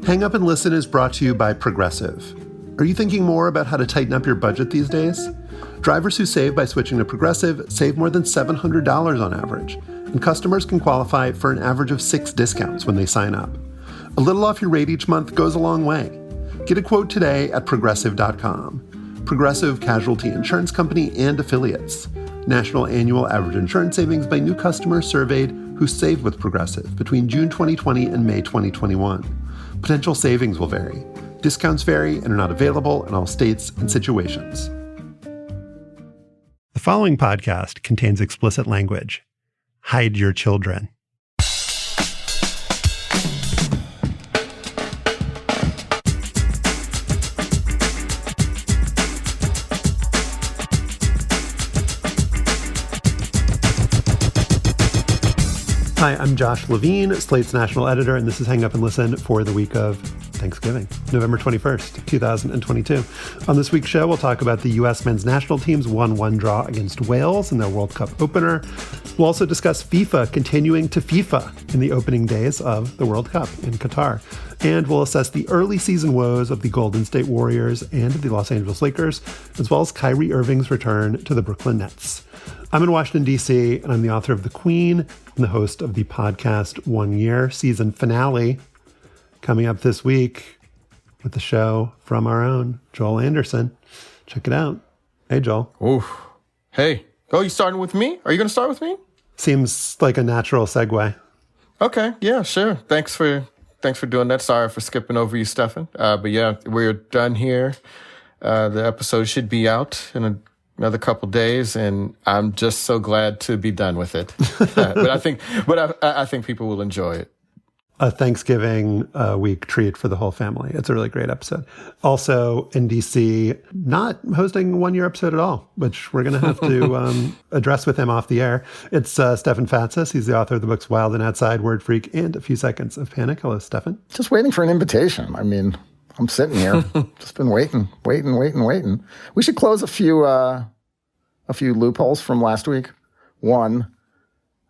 Hang Up and Listen is brought to you by Progressive. Are you thinking more about how to tighten up your budget these days? Drivers who save by switching to Progressive save more than $700 on average, and customers can qualify for an average of 6 discounts when they sign up. A little off your rate each month goes a long way. Get a quote today at Progressive.com. Progressive Casualty Insurance Company and Affiliates. National annual average insurance savings by new customers surveyed who saved with Progressive between June 2020 and May 2021. Potential savings will vary. Discounts vary and are not available in all states and situations. The following podcast contains explicit language. Hide your children. Hi, I'm Josh Levin, Slate's national editor, and this is Hang Up and Listen for the week of Thanksgiving, November 21st, 2022. On this week's show, we'll talk about the U.S. men's national team's 1-1 draw against Wales in their World Cup opener. We'll also discuss FIFA continuing to FIFA in the opening days of the World Cup in Qatar. And we'll assess the early season woes of the Golden State Warriors and the Los Angeles Lakers, as well as Kyrie Irving's return to the Brooklyn Nets. I'm in Washington, D.C., and I'm the author of The Queen and the host of the podcast 1 Year season finale. Coming up this week with the show from our own Joel Anderson. Check it out. Hey, Joel. Oof. Hey. Oh, you starting with me? Are you going to start with me? Seems like a natural segue. Okay. Yeah, sure. Thanks for doing that. Sorry for skipping over you, Stefan. But yeah, we're done here. The episode should be out in another couple days, and I'm just so glad to be done with it. But I think people will enjoy it. A Thanksgiving week treat for the whole family. It's a really great episode. Also in DC, not hosting a 1 year episode at all, which we're going to have to address with him off the air. It's Stefan Fatsis. He's the author of the books Wild and Outside, Word Freak, and A Few Seconds of Panic. Hello, Stefan. Just waiting for an invitation. I mean, I'm sitting here, just been waiting. We should close a few loopholes from last week. One,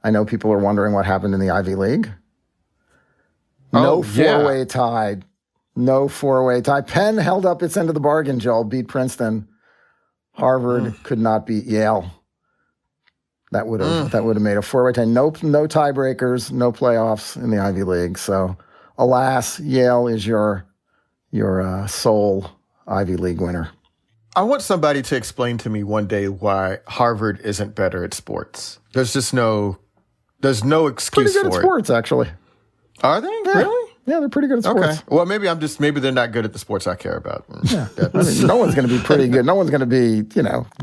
I know people are wondering what happened in the Ivy League. No four-way tie. No four-way tie. Penn held up its end of the bargain, Joel. Beat Princeton. Harvard could not beat Yale. That would have made a four-way tie. No tiebreakers, no playoffs in the Ivy League. So, alas, Yale is your sole Ivy League winner. I want somebody to explain to me one day why Harvard isn't better at sports. There's no excuse for it. Pretty good at sports, actually. Are they? Yeah. Really? Yeah, they're pretty good at sports. Okay. Well, maybe they're not good at the sports I care about. Yeah. I mean, no one's going to be pretty good. No one's going to be,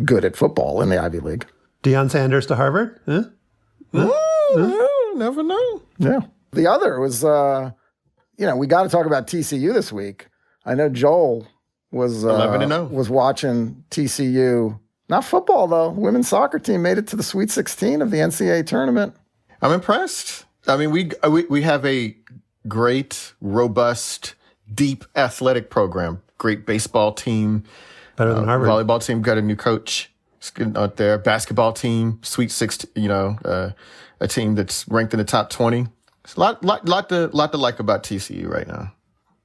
good at football in the Ivy League. Deion Sanders to Harvard? Huh? Never know. Yeah. The other was, we got to talk about TCU this week. I know Joel was 11-0. Was watching TCU. Not football, though. Women's soccer team made it to the Sweet 16 of the NCAA tournament. I'm impressed. I mean, we have a great, robust, deep athletic program. Great baseball team. Better than Harvard. Volleyball team got a new coach. It's good out there. Basketball team, Sweet 16. A team that's ranked in the top 20. It's a lot to like about TCU right now.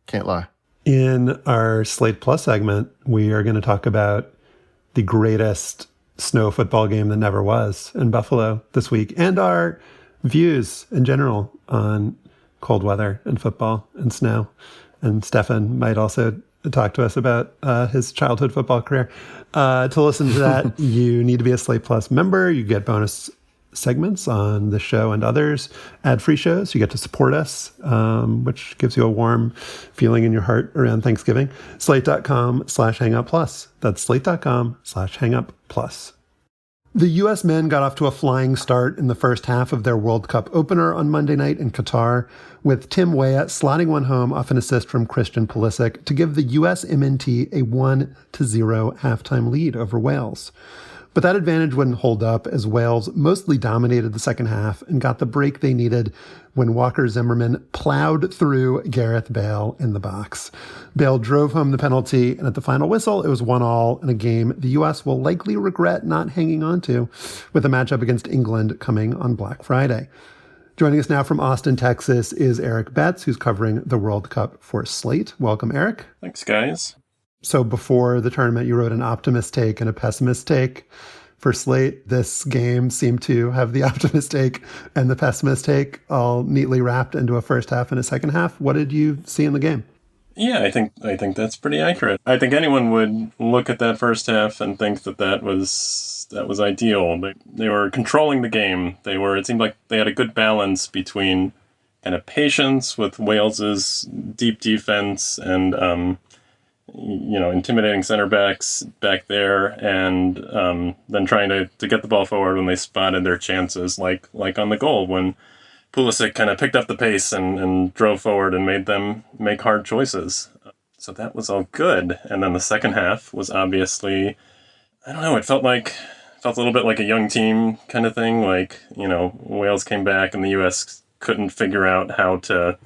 Can't lie. In our Slate Plus segment, we are going to talk about the greatest snow football game that never was in Buffalo this week, and our views in general on cold weather and football and snow. And Stefan might also talk to us about his childhood football career. To listen to that, you need to be a Slate Plus member. You get bonus segments on the show and others, ad-free shows. You get to support us, which gives you a warm feeling in your heart around Thanksgiving. Slate.com/hangupplus. That's slate.com/hangupplus. The U.S. men got off to a flying start in the first half of their World Cup opener on Monday night in Qatar, with Tim Weah slotting one home off an assist from Christian Pulisic to give the USMNT a 1-0 halftime lead over Wales. But that advantage wouldn't hold up as Wales mostly dominated the second half and got the break they needed when Walker Zimmerman plowed through Gareth Bale in the box. Bale drove home the penalty, and at the final whistle, it was 1-1 in a game the U.S. will likely regret not hanging on to, with a matchup against England coming on Black Friday. Joining us now from Austin, Texas is Eric Betts, who's covering the World Cup for Slate. Welcome, Eric. Thanks, guys. So before the tournament, you wrote an optimist take and a pessimist take for Slate. This game seemed to have the optimist take and the pessimist take all neatly wrapped into a first half and a second half. What did you see in the game? Yeah, I think that's pretty accurate. I think anyone would look at that first half and think that was ideal. They were controlling the game. It seemed like they had a good balance between kind of patience with Wales's deep defense and intimidating center backs back there, and then trying to get the ball forward when they spotted their chances, like on the goal when Pulisic kind of picked up the pace and drove forward and made them make hard choices. So that was all good. And then the second half was obviously, I don't know, it felt a little bit like a young team kind of thing. Like, Wales came back and the U.S. couldn't figure out how to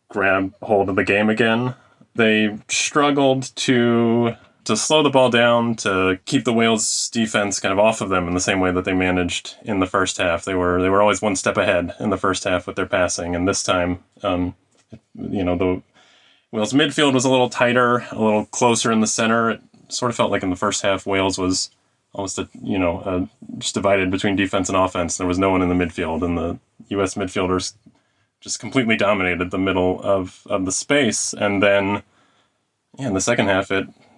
grab hold of the game again. They struggled to slow the ball down, to keep the Wales defense kind of off of them in the same way that they managed in the first half. They were always one step ahead in the first half with their passing, and this time, the Wales midfield was a little tighter, a little closer in the center. It sort of felt like in the first half, Wales was almost just divided between defense and offense. There was no one in the midfield, and the U.S. midfielders just completely dominated the middle of the space. And then, in the second half,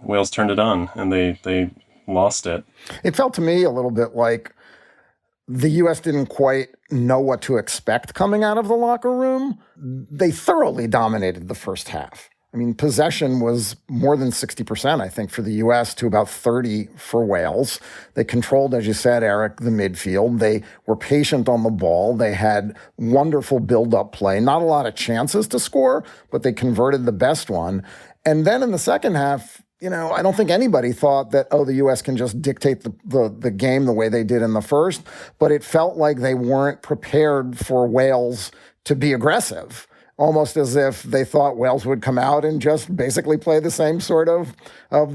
Wales turned it on, and they lost it. It felt to me a little bit like the U.S. didn't quite know what to expect coming out of the locker room. They thoroughly dominated the first half. I mean, possession was more than 60%, I think, for the U.S. to about 30% for Wales. They controlled, as you said, Eric, the midfield. They were patient on the ball. They had wonderful build-up play. Not a lot of chances to score, but they converted the best one. And then in the second half, I don't think anybody thought that, the U.S. can just dictate the game the way they did in the first, but it felt like they weren't prepared for Wales to be aggressive, almost as if they thought Wales would come out and just basically play the same sort of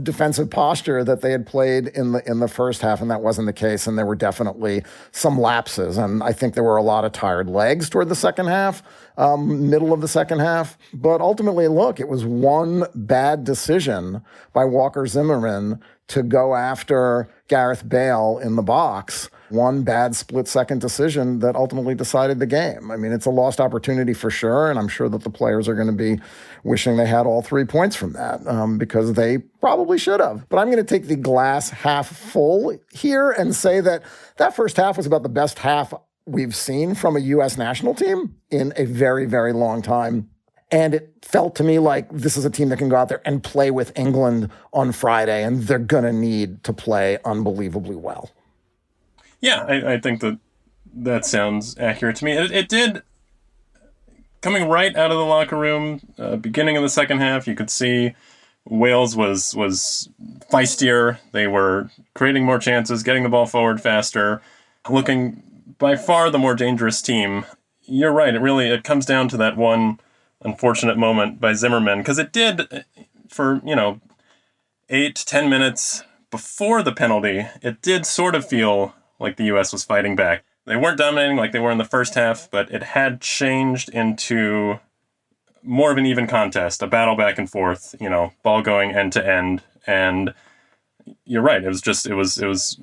defensive posture that they had played in the first half, and that wasn't the case, and there were definitely some lapses, and I think there were a lot of tired legs toward the second half. Middle of the second half. But ultimately, look, it was one bad decision by Walker Zimmerman to go after Gareth Bale in the box. One bad split-second decision that ultimately decided the game. I mean, it's a lost opportunity for sure, and I'm sure that the players are going to be wishing they had all 3 points from that because they probably should have. But I'm going to take the glass half full here and say that first half was about the best half we've seen from a U.S. national team in a very, very long time. And it felt to me like this is a team that can go out there and play with England on Friday, and they're going to need to play unbelievably well. Yeah, I think that sounds accurate to me. It did, coming right out of the locker room, beginning of the second half, you could see Wales was feistier. They were creating more chances, getting the ball forward faster, looking by far the more dangerous team. You're right. It comes down to that one unfortunate moment by Zimmerman, because it did for, 8 to 10 minutes before the penalty, it did sort of feel like the U.S. was fighting back. They weren't dominating like they were in the first half, but it had changed into more of an even contest, a battle back and forth, ball going end to end. And you're right. It was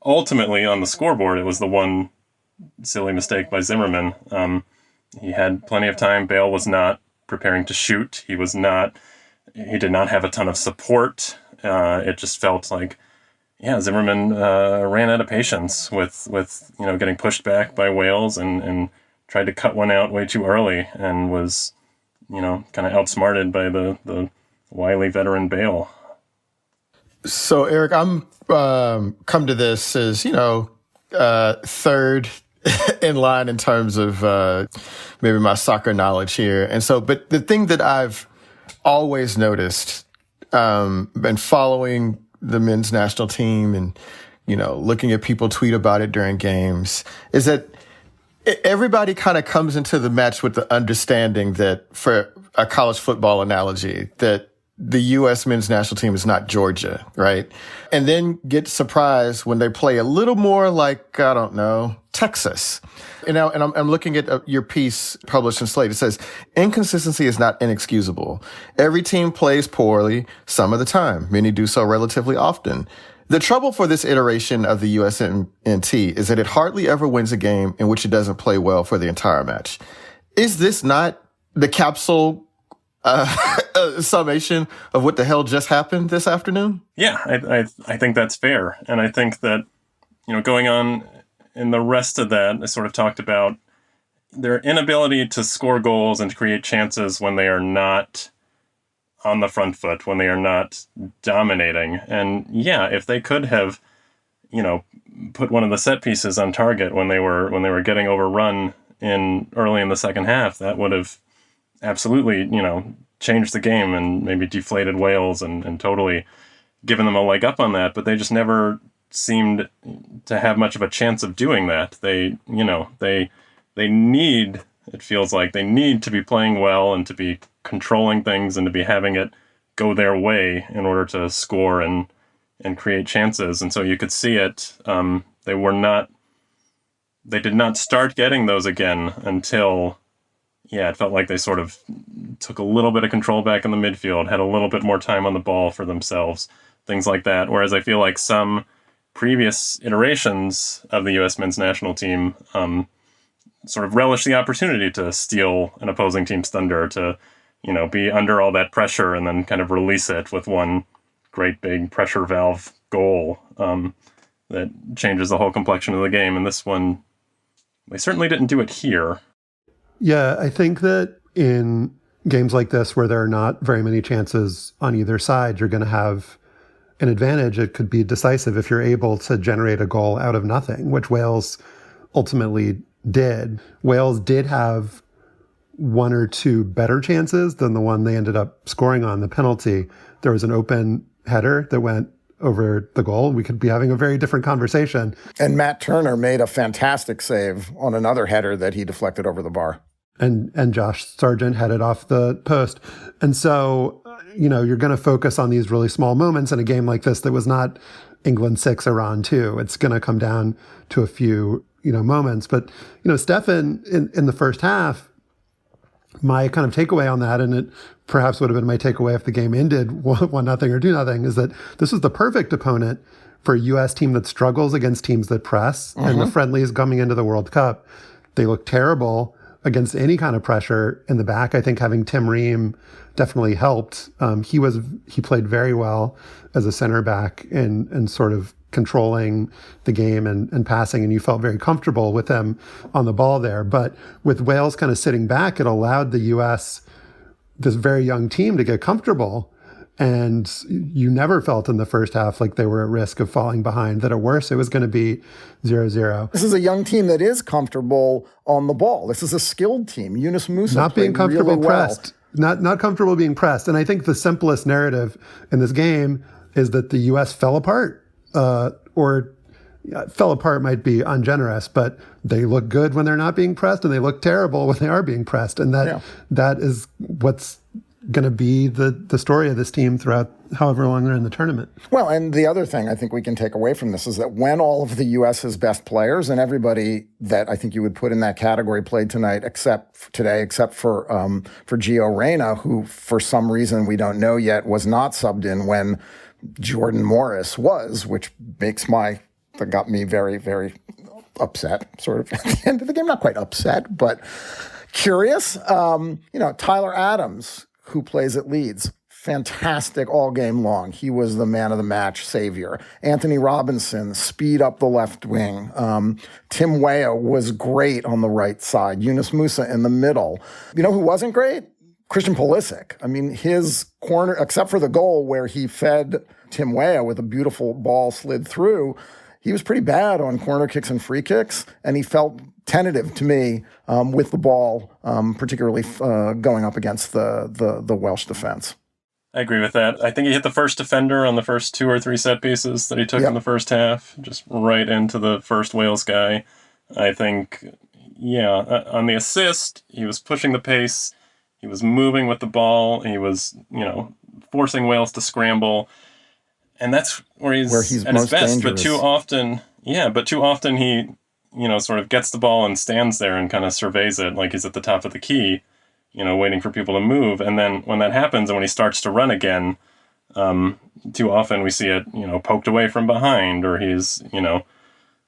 ultimately on the scoreboard. It was the one silly mistake by Zimmerman. He had plenty of time. Bale was not preparing to shoot. He did not have a ton of support. It just felt like, Zimmerman ran out of patience with getting pushed back by Wales and tried to cut one out way too early and was, kind of outsmarted by the wily veteran Bale. So, Eric, I'm come to this as, third in line in terms of maybe my soccer knowledge here. And so, but the thing that I've always noticed, been following the men's national team and, looking at people tweet about it during games, is that everybody kind of comes into the match with the understanding that, for a college football analogy, that the U.S. men's national team is not Georgia, right? And then get surprised when they play a little more like, I don't know, Texas. And I'm looking at your piece published in Slate. It says, inconsistency is not inexcusable. Every team plays poorly some of the time. Many do so relatively often. The trouble for this iteration of the USMNT is that it hardly ever wins a game in which it doesn't play well for the entire match. Is this not the capsule summation of what the hell just happened this afternoon? Yeah, I think that's fair. And I think that, going on in the rest of that, I sort of talked about their inability to score goals and to create chances when they are not on the front foot, when they are not dominating. And yeah, if they could have, put one of the set pieces on target when they were getting overrun early in the second half, that would have absolutely, changed the game and maybe deflated Wales and totally given them a leg up on that. But they just never seemed to have much of a chance of doing that. They need, it feels like they need to be playing well and to be controlling things and to be having it go their way in order to score and create chances. And so you could see it. They did not start getting those again until, it felt like they sort of took a little bit of control back in the midfield, had a little bit more time on the ball for themselves, things like that. Whereas I feel like some previous iterations of the U.S. men's national team sort of relish the opportunity to steal an opposing team's thunder, to, be under all that pressure and then kind of release it with one great big pressure valve goal that changes the whole complexion of the game. And this one, they certainly didn't do it here. Yeah, I think that in games like this where there are not very many chances on either side, you're going to have an advantage. It could be decisive if you're able to generate a goal out of nothing, which Wales ultimately did. Wales did have one or two better chances than the one they ended up scoring on, the penalty. There was an open header that went over the goal. We could be having a very different conversation. And Matt Turner made a fantastic save on another header that he deflected over the bar. And Josh Sargent headed off the post. And so, you're going to focus on these really small moments in a game like this that was not England 6, Iran 2. It's going to come down to a few, moments. But, Stefan, in the first half, my kind of takeaway on that, and it perhaps would have been my takeaway if the game ended 1-0 or 2-0, is that this was the perfect opponent for a U.S. team that struggles against teams that press. Mm-hmm. And the friendlies coming into the World Cup, they look terrible against any kind of pressure in the back. I think having Tim Ream definitely helped. He played very well as a center back and sort of controlling the game and passing, and you felt very comfortable with them on the ball there. But with Wales kind of sitting back, it allowed the U.S., this very young team, to get comfortable. And you never felt in the first half like they were at risk of falling behind, that at worst it was going to be 0-0. This is a young team that is comfortable on the ball. This is a skilled team. Yunus Musa not being comfortable really pressed. Not comfortable being pressed. And I think the simplest narrative in this game is that the U.S. fell apart. Fell apart might be ungenerous, but they look good when they're not being pressed, and they look terrible when they are being pressed. And that is what's going to be the story of this team throughout however long they're in the tournament. Well, and the other thing I think we can take away from this is that when all of the U.S.'s best players and everybody that I think you would put in that category played tonight, except for Gio Reyna, who for some reason we don't know yet was not subbed in when Jordan Morris was, which that got me very, very upset, sort of at the end of the game. Not quite upset, but curious. Tyler Adams, who plays at Leeds, fantastic all game long. He was the man of the match savior. Anthony Robinson, speed up the left wing. Tim Weah was great on the right side. Yunus Musa in the middle. You know who wasn't great? Christian Pulisic. I mean, his corner, except for the goal where he fed Tim Weah with a beautiful ball slid through, he was pretty bad on corner kicks and free kicks, and he felt tentative to me with the ball, particularly going up against the Welsh defense. I agree with that. I think he hit the first defender on the first 2 or 3 set pieces that he took in the first half, just right into the first Wales guy. I think, on the assist, he was pushing the pace. He was moving with the ball. He was, forcing Wales to scramble. And that's where he's at his best. Dangerous. But too often he sort of gets the ball and stands there and kind of surveys it like he's at the top of the key, waiting for people to move. And then when that happens and when he starts to run again, too often we see it, poked away from behind, or he's,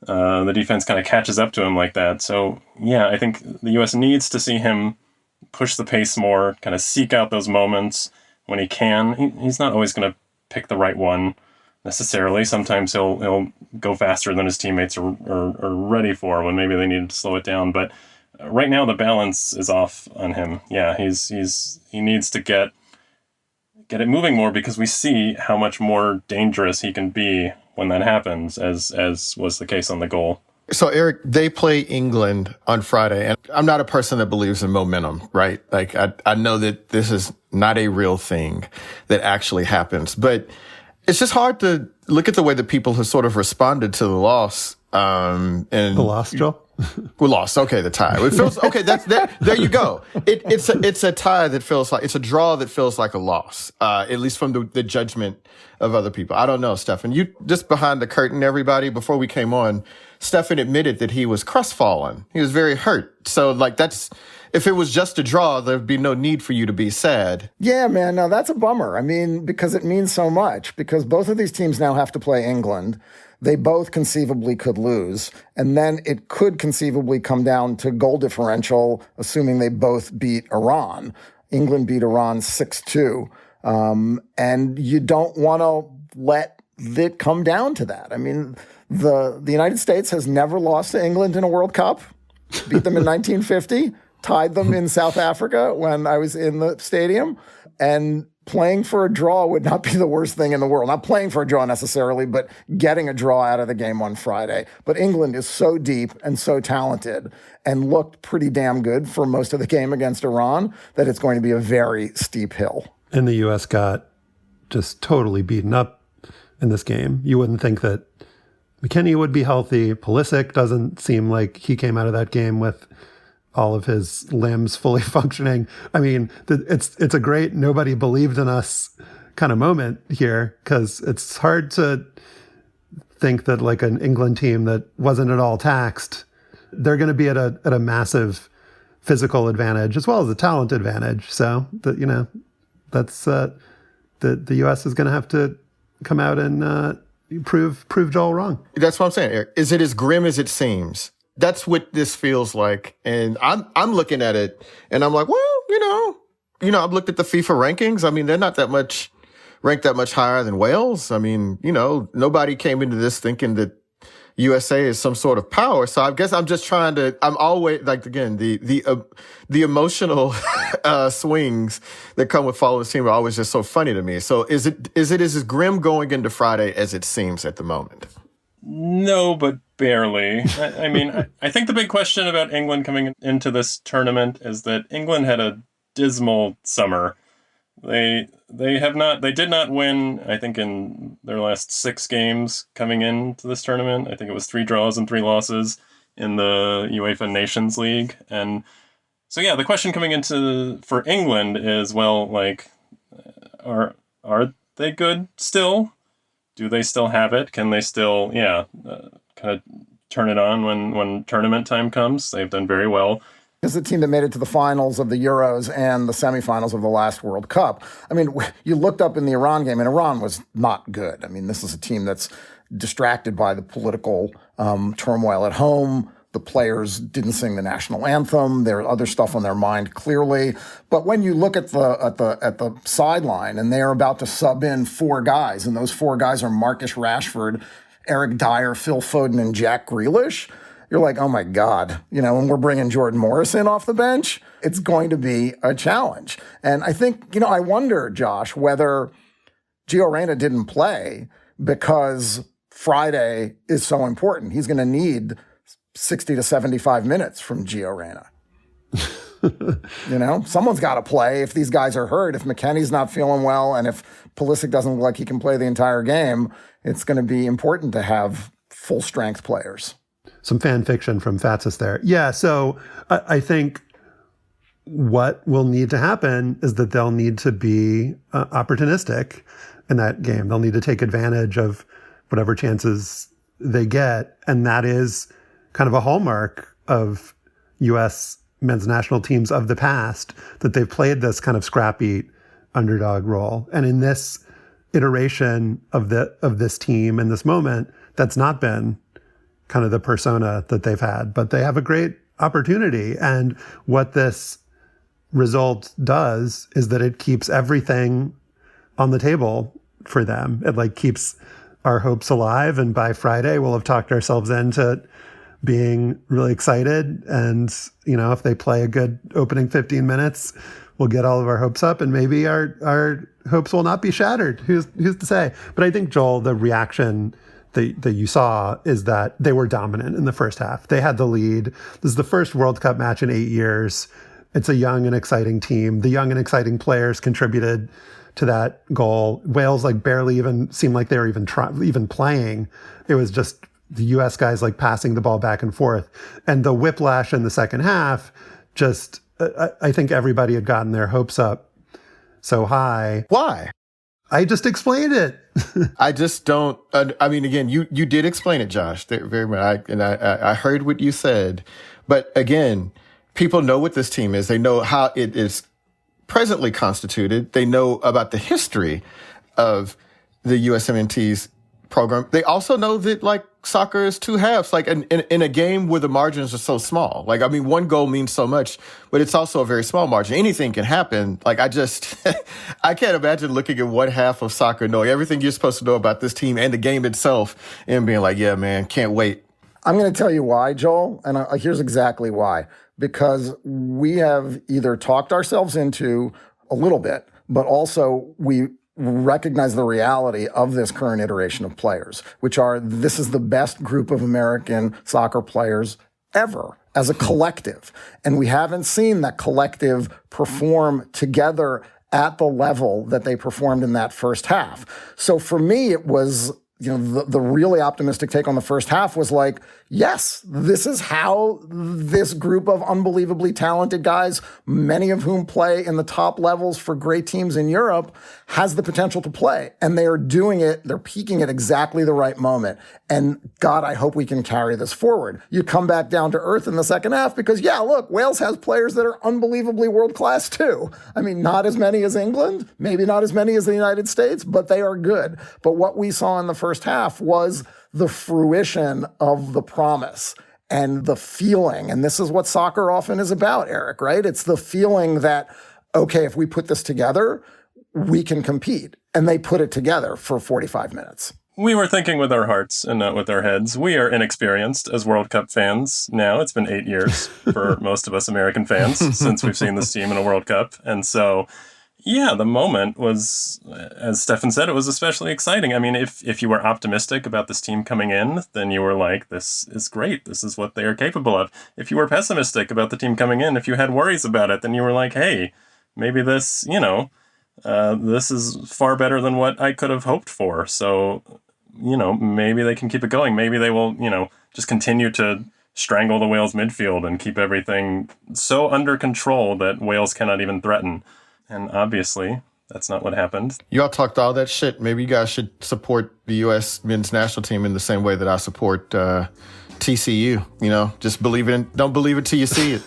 the defense kind of catches up to him like that. So, yeah, I think the U.S. needs to see him push the pace more, kind of seek out those moments when he can. He's not always going to pick the right one necessarily. Sometimes he'll go faster than his teammates are ready for when maybe they need to slow it down. But right now the balance is off on him. Yeah, he needs to get it moving more, because we see how much more dangerous he can be when that happens, as was the case on the goal. So, Eric, they play England on Friday, and I'm not a person that believes in momentum, right? Like, I know that this is not a real thing that actually happens, but it's just hard to look at the way that people have sort of responded to the loss. And the loss, Joel? We lost. Okay, the tie. It feels okay. There you go. It's a tie that feels like, it's a draw that feels like a loss. At least from the judgment of other people. I don't know, Stefan. You just behind the curtain, everybody. Before we came on, Stefan admitted that he was crestfallen. He was very hurt. So, like, if it was just a draw, there'd be no need for you to be sad. Yeah, man. No, that's a bummer. I mean, because it means so much. Because both of these teams now have to play England. They both conceivably could lose. And then it could conceivably come down to goal differential, assuming they both beat Iran. England beat Iran 6-2. And you don't want to let it come down to that. I mean, the United States has never lost to England in a World Cup. Beat them in 1950. Tied them in South Africa when I was in the stadium. And playing for a draw would not be the worst thing in the world. Not playing for a draw necessarily, but getting a draw out of the game on Friday. But England is so deep and so talented and looked pretty damn good for most of the game against Iran that it's going to be a very steep hill. And the U.S. got just totally beaten up in this game. You wouldn't think that McKennie would be healthy. Pulisic doesn't seem like he came out of that game with all of his limbs fully functioning. I mean, it's a great nobody believed in us kind of moment here, because it's hard to think that like an England team that wasn't at all taxed, they're going to be at a massive physical advantage as well as a talent advantage. So that's the U.S. is going to have to come out and prove Joel wrong. That's what I'm saying, Eric. Is it as grim as it seems? That's what this feels like. And I'm looking at it and I'm like, well, I've looked at the FIFA rankings. I mean, they're not ranked that much higher than Wales. I mean, nobody came into this thinking that USA is some sort of power. So I guess I'm just I'm always like, again, the emotional swings that come with following this team are always just so funny to me. So is it as grim going into Friday as it seems at the moment? No, but barely. I mean, I think the big question about England coming into this tournament is that England had a dismal summer. They did not win, I think, in their last 6 games coming into this tournament. I think it was 3 draws and 3 losses in the UEFA Nations League. And so, yeah, the question coming into for England is, well, like, are they good still? Do they still have it? Can they still, kind of turn it on when tournament time comes? They've done very well. It's the team that made it to the finals of the Euros and the semifinals of the last World Cup. I mean, you looked up in the Iran game, and Iran was not good. I mean, this is a team that's distracted by the political turmoil at home. The players didn't sing the national anthem. There are other stuff on their mind, clearly. But when you look at the sideline, and they are about to sub in 4 guys, and those 4 guys are Marcus Rashford, Eric Dyer, Phil Foden, and Jack Grealish, you're like, oh my God, when we're bringing Jordan Morris in off the bench, it's going to be a challenge. And I think, I wonder, Josh, whether Gio Reyna didn't play because Friday is so important. He's going to need 60 to 75 minutes from Gio Reyna. Someone's got to play if these guys are hurt. If McKennie's not feeling well, and if Pulisic doesn't look like he can play the entire game, it's going to be important to have full strength players. Some fan fiction from Fatsis there. Yeah, so I think what will need to happen is that they'll need to be opportunistic in that game. They'll need to take advantage of whatever chances they get, and that is kind of a hallmark of U.S. men's national teams of the past, that they've played this kind of scrappy underdog role. And in this iteration of this team in this moment, that's not been kind of the persona that they've had, but they have a great opportunity. And what this result does is that it keeps everything on the table for them. It like keeps our hopes alive. And by Friday, we'll have talked ourselves into being really excited. And, you know, if they play a good opening 15 minutes, we'll get all of our hopes up, and maybe our hopes will not be shattered. Who's to say? But I think, Joel, the reaction that you saw is that they were dominant in the first half. They had the lead. This is the first World Cup match in 8 years. It's a young and exciting team. The young and exciting players contributed to that goal. Wales like barely even seemed like they were even playing. It was just the U.S. guys like passing the ball back and forth. And the whiplash in the second half, just I think everybody had gotten their hopes up so high. Why? I just explained it. I just don't. I mean, again, you did explain it, Josh. Very much, I heard what you said. But again, people know what this team is. They know how it is presently constituted. They know about the history of the USMNT's program. They also know that like soccer is two halves, like in a game where the margins are so small. Like, I mean, one goal means so much, but it's also a very small margin. Anything can happen. Like, I can't imagine looking at one half of soccer, knowing everything you're supposed to know about this team and the game itself, and being like, yeah, man, can't wait. I'm going to tell you why, Joel, and here's exactly why. Because we have either talked ourselves into a little bit, but also we recognize the reality of this current iteration of players, which are, this is the best group of American soccer players ever as a collective. And we haven't seen that collective perform together at the level that they performed in that first half. So for me, it was, you know, the really optimistic take on the first half was like, yes, this is how this group of unbelievably talented guys, many of whom play in the top levels for great teams in Europe, has the potential to play. And they are doing it, they're peaking at exactly the right moment. And God, I hope we can carry this forward. You come back down to earth in the second half because, yeah, look, Wales has players that are unbelievably world-class too. I mean, not as many as England, maybe not as many as the United States, but they are good. But what we saw in the first half was the fruition of the promise and the feeling. And this is what soccer often is about, Eric, right? It's the feeling that, okay, if we put this together, we can compete. And they put it together for 45 minutes. We were thinking with our hearts and not with our heads. We are inexperienced as World Cup fans now. It's been 8 years for most of us American fans since we've seen this team in a World Cup. And so, yeah, the moment was, as Stefan said, it was especially exciting. I mean, if you were optimistic about this team coming in, then you were like, this is great. This is what they are capable of. If you were pessimistic about the team coming in, if you had worries about it, then you were like, hey, maybe this, this is far better than what I could have hoped for. So, maybe they can keep it going. Maybe they will, just continue to strangle the Wales midfield and keep everything so under control that Wales cannot even threaten. And obviously, that's not what happened. You all talked all that shit. Maybe you guys should support the U.S. men's national team in the same way that I support TCU. Just don't believe it till you see it.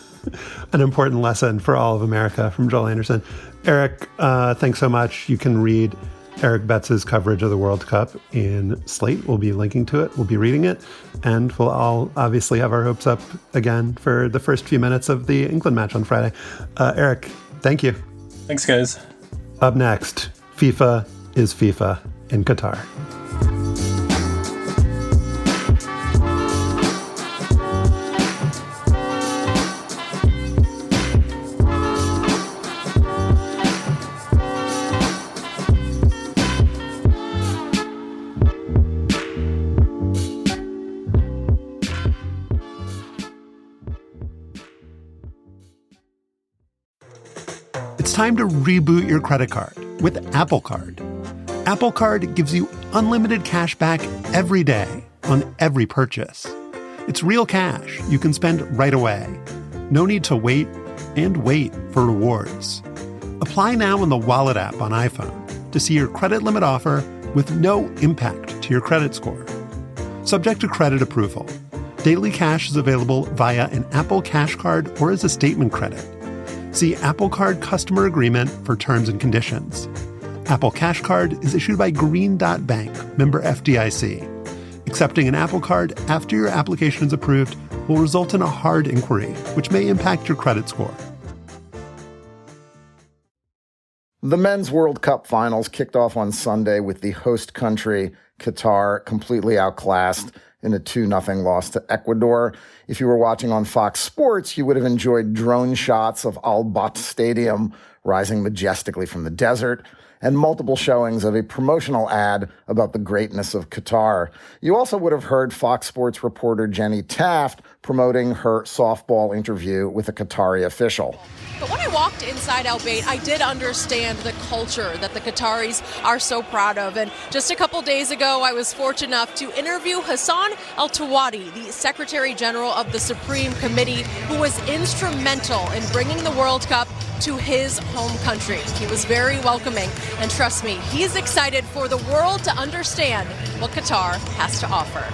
An important lesson for all of America from Joel Anderson. Eric, thanks so much. You can read Eric Betts's coverage of the World Cup in Slate. We'll be linking to it. We'll be reading it. And we'll all obviously have our hopes up again for the first few minutes of the England match on Friday. Eric, thank you. Thanks, guys. Up next, FIFA is FIFA in Qatar. It's time to reboot your credit card with Apple Card. Apple Card gives you unlimited cash back every day on every purchase. It's real cash you can spend right away. No need to wait and wait for rewards. Apply now in the Wallet app on iPhone to see your credit limit offer with no impact to your credit score. Subject to credit approval. Daily Cash is available via an Apple Cash card or as a statement credit. See Apple Card Customer Agreement for terms and conditions. Apple Cash Card is issued by Green Dot Bank, member FDIC. Accepting an Apple Card after your application is approved will result in a hard inquiry, which may impact your credit score. The Men's World Cup finals kicked off on Sunday with the host country, Qatar, completely outclassed in a 2-0 loss to Ecuador. If you were watching on Fox Sports, you would have enjoyed drone shots of Al Bat Stadium rising majestically from the desert, and multiple showings of a promotional ad about the greatness of Qatar. You also would have heard Fox Sports reporter Jenny Taft promoting her softball interview with a Qatari official. But when I walked inside Al Bayt, I did understand the culture that the Qataris are so proud of. And just a couple days ago, I was fortunate enough to interview Hassan Al-Tawadi, the Secretary General of the Supreme Committee, who was instrumental in bringing the World Cup to his home country. He was very welcoming. And trust me, he's excited for the world to understand what Qatar has to offer.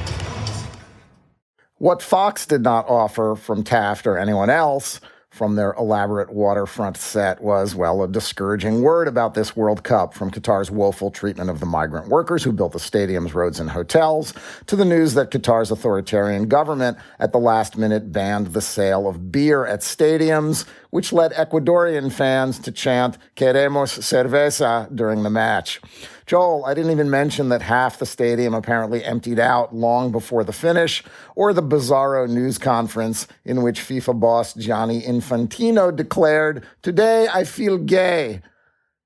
What Fox did not offer from Taft or anyone else from their elaborate waterfront set was, well, a discouraging word about this World Cup, from Qatar's woeful treatment of the migrant workers who built the stadiums, roads, and hotels, to the news that Qatar's authoritarian government at the last minute banned the sale of beer at stadiums, which led Ecuadorian fans to chant "Queremos cerveza" during the match. Joel, I didn't even mention that half the stadium apparently emptied out long before the finish, or the bizarro news conference in which FIFA boss Gianni Infantino declared, "Today I feel gay."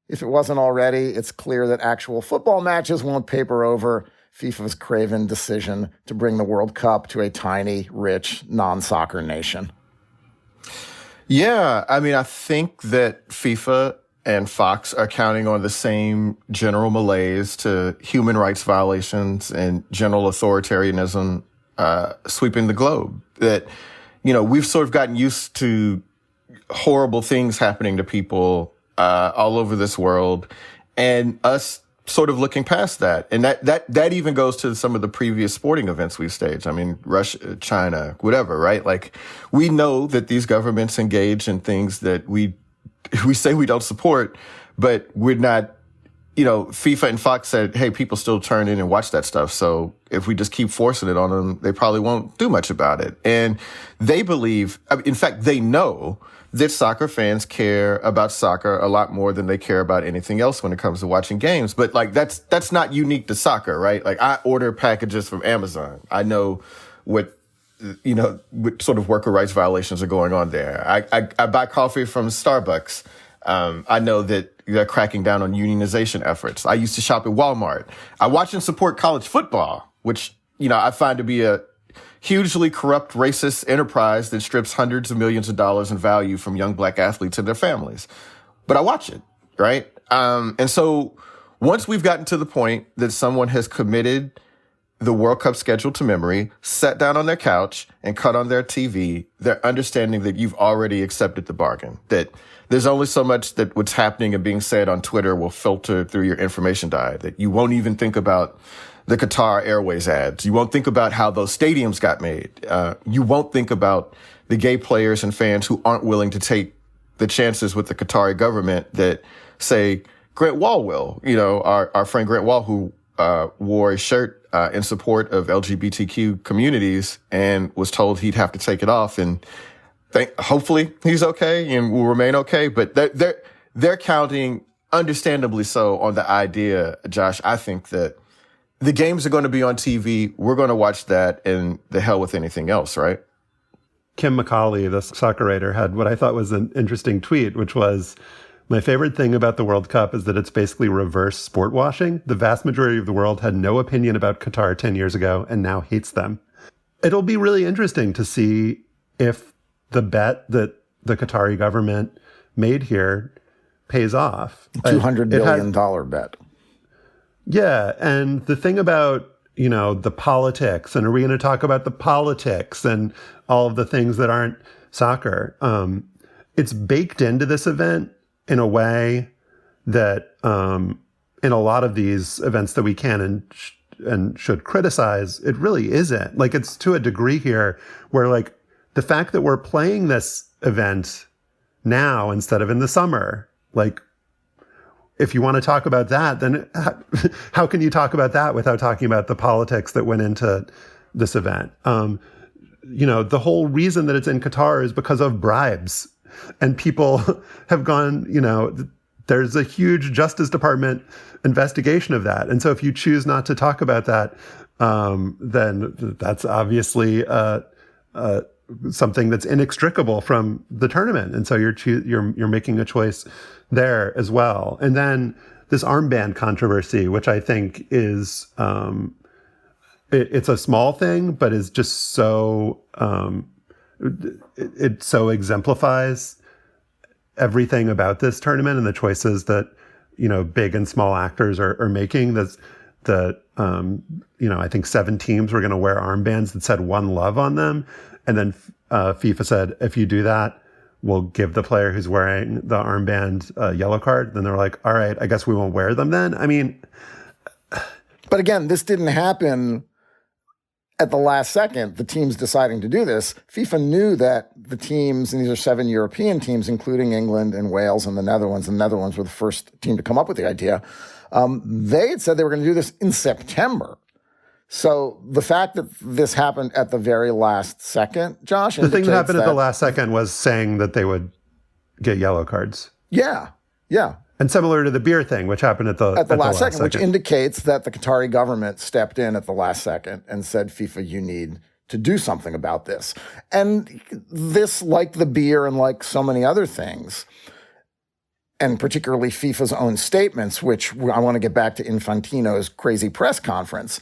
If it wasn't already, it's clear that actual football matches won't paper over FIFA's craven decision to bring the World Cup to a tiny, rich, non-soccer nation. Yeah, I mean, I think that FIFA and Fox are counting on the same general malaise to human rights violations and general authoritarianism sweeping the globe. That, we've sort of gotten used to horrible things happening to people all over this world, and us sort of looking past that. And that even goes to some of the previous sporting events we've staged. I mean, Russia, China, whatever, right? Like, we know that these governments engage in things that we say we don't support, but we're not, FIFA and Fox said, hey, people still turn in and watch that stuff. So if we just keep forcing it on them, they probably won't do much about it. And they believe, in fact, they know that soccer fans care about soccer a lot more than they care about anything else when it comes to watching games. But that's not unique to soccer, right? Like, I order packages from Amazon. I know what sort of worker rights violations are going on there. I buy coffee from Starbucks. I know that they're cracking down on unionization efforts. I used to shop at Walmart. I watch and support college football, which, I find to be a hugely corrupt, racist enterprise that strips hundreds of millions of dollars in value from young black athletes and their families. But I watch it, right? And so once we've gotten to the point that someone has committed the World Cup schedule to memory, sat down on their couch and cut on their TV, they're understanding that you've already accepted the bargain, that there's only so much that what's happening and being said on Twitter will filter through your information diet, that you won't even think about the Qatar Airways ads. You won't think about how those stadiums got made. You won't think about the gay players and fans who aren't willing to take the chances with the Qatari government that, say, Grant Wall will. Our friend Grant Wall, who wore a shirt in support of LGBTQ communities and was told he'd have to take it off. And hopefully he's okay and will remain okay. But they're counting, understandably so, on the idea, Josh, I think, that the games are going to be on TV. We're going to watch that, and the hell with anything else, right? Kim McCauley, the soccer writer, had what I thought was an interesting tweet, which was, my favorite thing about the World Cup is that it's basically reverse sport washing. The vast majority of the world had no opinion about Qatar 10 years ago and now hates them. It'll be really interesting to see if the bet that the Qatari government made here pays off. $200 billion bet. Yeah. And the thing about, the politics, and are we going to talk about the politics and all of the things that aren't soccer? It's baked into this event in a way that in a lot of these events that we can should criticize, it really isn't. Like, it's to a degree here where, like, the fact that we're playing this event now instead of in the summer, like, if you want to talk about that, then how can you talk about that without talking about the politics that went into this event? The whole reason that it's in Qatar is because of bribes. And people have gone, there's a huge Justice Department investigation of that. And so if you choose not to talk about that, then that's obviously something that's inextricable from the tournament. And so you're making a choice there as well. And then this armband controversy, which I think is it's a small thing, but is just so it so exemplifies everything about this tournament and the choices that big and small actors are making. I think 7 teams were going to wear armbands that said "One Love" on them, and then FIFA said, if you do that, we'll give the player who's wearing the armband a yellow card. Then they're like, all right, I guess we won't wear them then. I mean, but again, this didn't happen at the last second, the teams deciding to do this. FIFA knew that the teams, and these are 7 European teams, including England and Wales and the Netherlands. The Netherlands were the first team to come up with the idea. They had said they were going to do this in September. So the fact that this happened at the very last second, Josh, the thing that happened at the last second was saying that they would get yellow cards. Yeah. And similar to the beer thing, which happened at the last second, which indicates that the Qatari government stepped in at the last second and said, FIFA, you need to do something about this. And this, like the beer and like so many other things, and particularly FIFA's own statements, which I want to get back to Infantino's crazy press conference.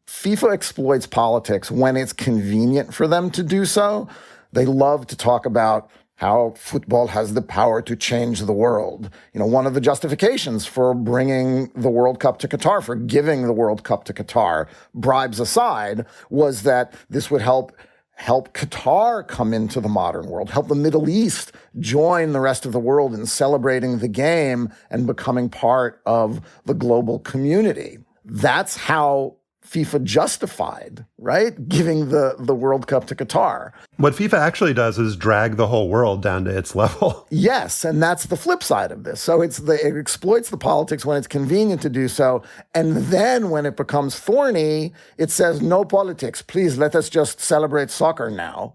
FIFA exploits politics when it's convenient for them to do so. They love to talk about how football has the power to change the world. One of the justifications for bringing the World Cup to Qatar, for giving the World Cup to Qatar, bribes aside, was that this would help Qatar come into the modern world, help the Middle East join the rest of the world in celebrating the game and becoming part of the global community. That's how FIFA justified, right, giving the World Cup to Qatar. What FIFA actually does is drag the whole world down to its level. Yes, and that's the flip side of this. So it exploits the politics when it's convenient to do so, and then when it becomes thorny, it says, no politics, please let us just celebrate soccer now.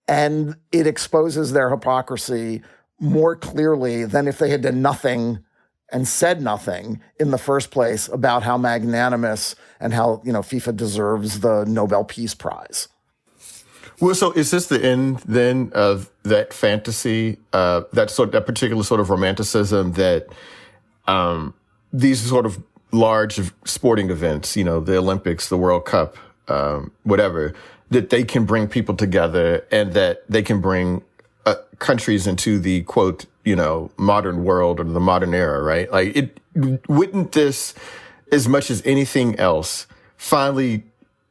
And it exposes their hypocrisy more clearly than if they had done nothing and said nothing in the first place about how magnanimous and how, FIFA deserves the Nobel Peace Prize. Well, so is this the end then of that fantasy, that particular sort of romanticism that these sort of large sporting events, the Olympics, the World Cup, whatever, that they can bring people together and that they can bring countries into the quote, modern world or the modern era, right? Like, wouldn't this, as much as anything else, finally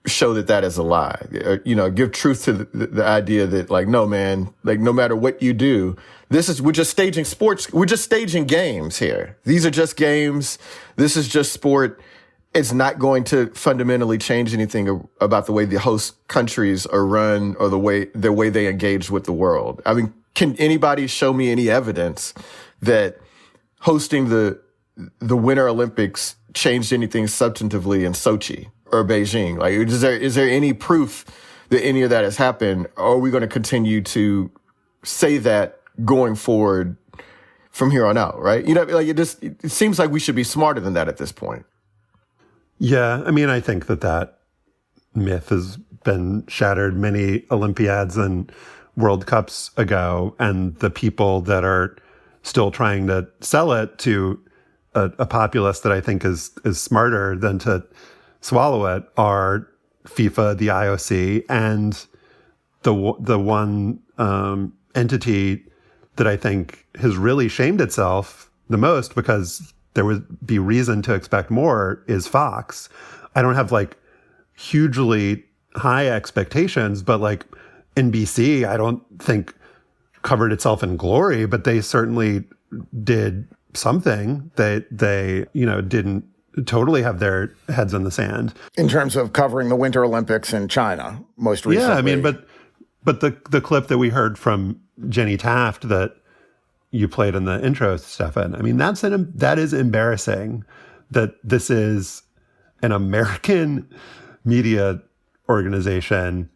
show that is a lie? Give truth to the idea that, like, no, man, like, no matter what you do, we're just staging sports. We're just staging games here. These are just games. This is just sport. It's not going to fundamentally change anything about the way the host countries are run or the way they engage with the world. I mean, can anybody show me any evidence that hosting the Winter Olympics changed anything substantively in Sochi or Beijing? Like, is there any proof that any of that has happened? Or are we going to continue to say that going forward from here on out, right? It seems like we should be smarter than that at this point. Yeah, I mean, I think that myth has been shattered many Olympiads and World Cups ago, and the people that are still trying to sell it to a populace that I think is smarter than to swallow it are FIFA, the IOC, and the one entity that I think has really shamed itself the most, because there would be reason to expect more, is Fox. I don't have like hugely high expectations, but like NBC, I don't think covered itself in glory, but they certainly did something. They didn't totally have their heads in the sand. In terms of covering the Winter Olympics in China, most recently. Yeah, I mean, but the clip that we heard from Jenny Taft that you played in the intro, Stefan, I mean, that is embarrassing that this is an American media organization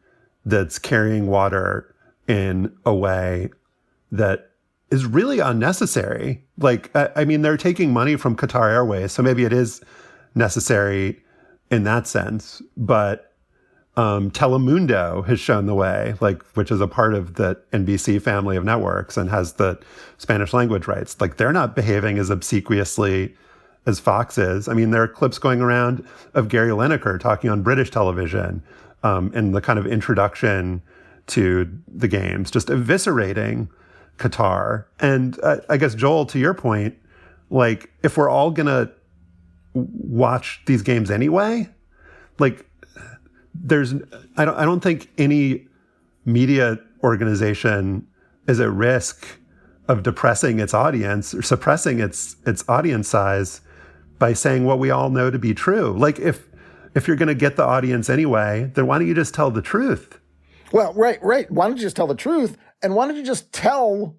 that's carrying water in a way that is really unnecessary. Like, I mean, they're taking money from Qatar Airways, so maybe it is necessary in that sense. But Telemundo has shown the way, like, which is a part of the NBC family of networks and has the Spanish language rights. Like, they're not behaving as obsequiously as Fox is. I mean, there are clips going around of Gary Lineker talking on British television in the kind of introduction to the games, just eviscerating Qatar. And I guess, Joel, to your point, like, if we're all going to watch these games anyway, like, I don't think any media organization is at risk of depressing its audience or suppressing its audience size by saying what we all know to be true. Like, if you're going to get the audience anyway, then why don't you just tell the truth? Well, right. Why don't you just tell the truth? And why don't you just tell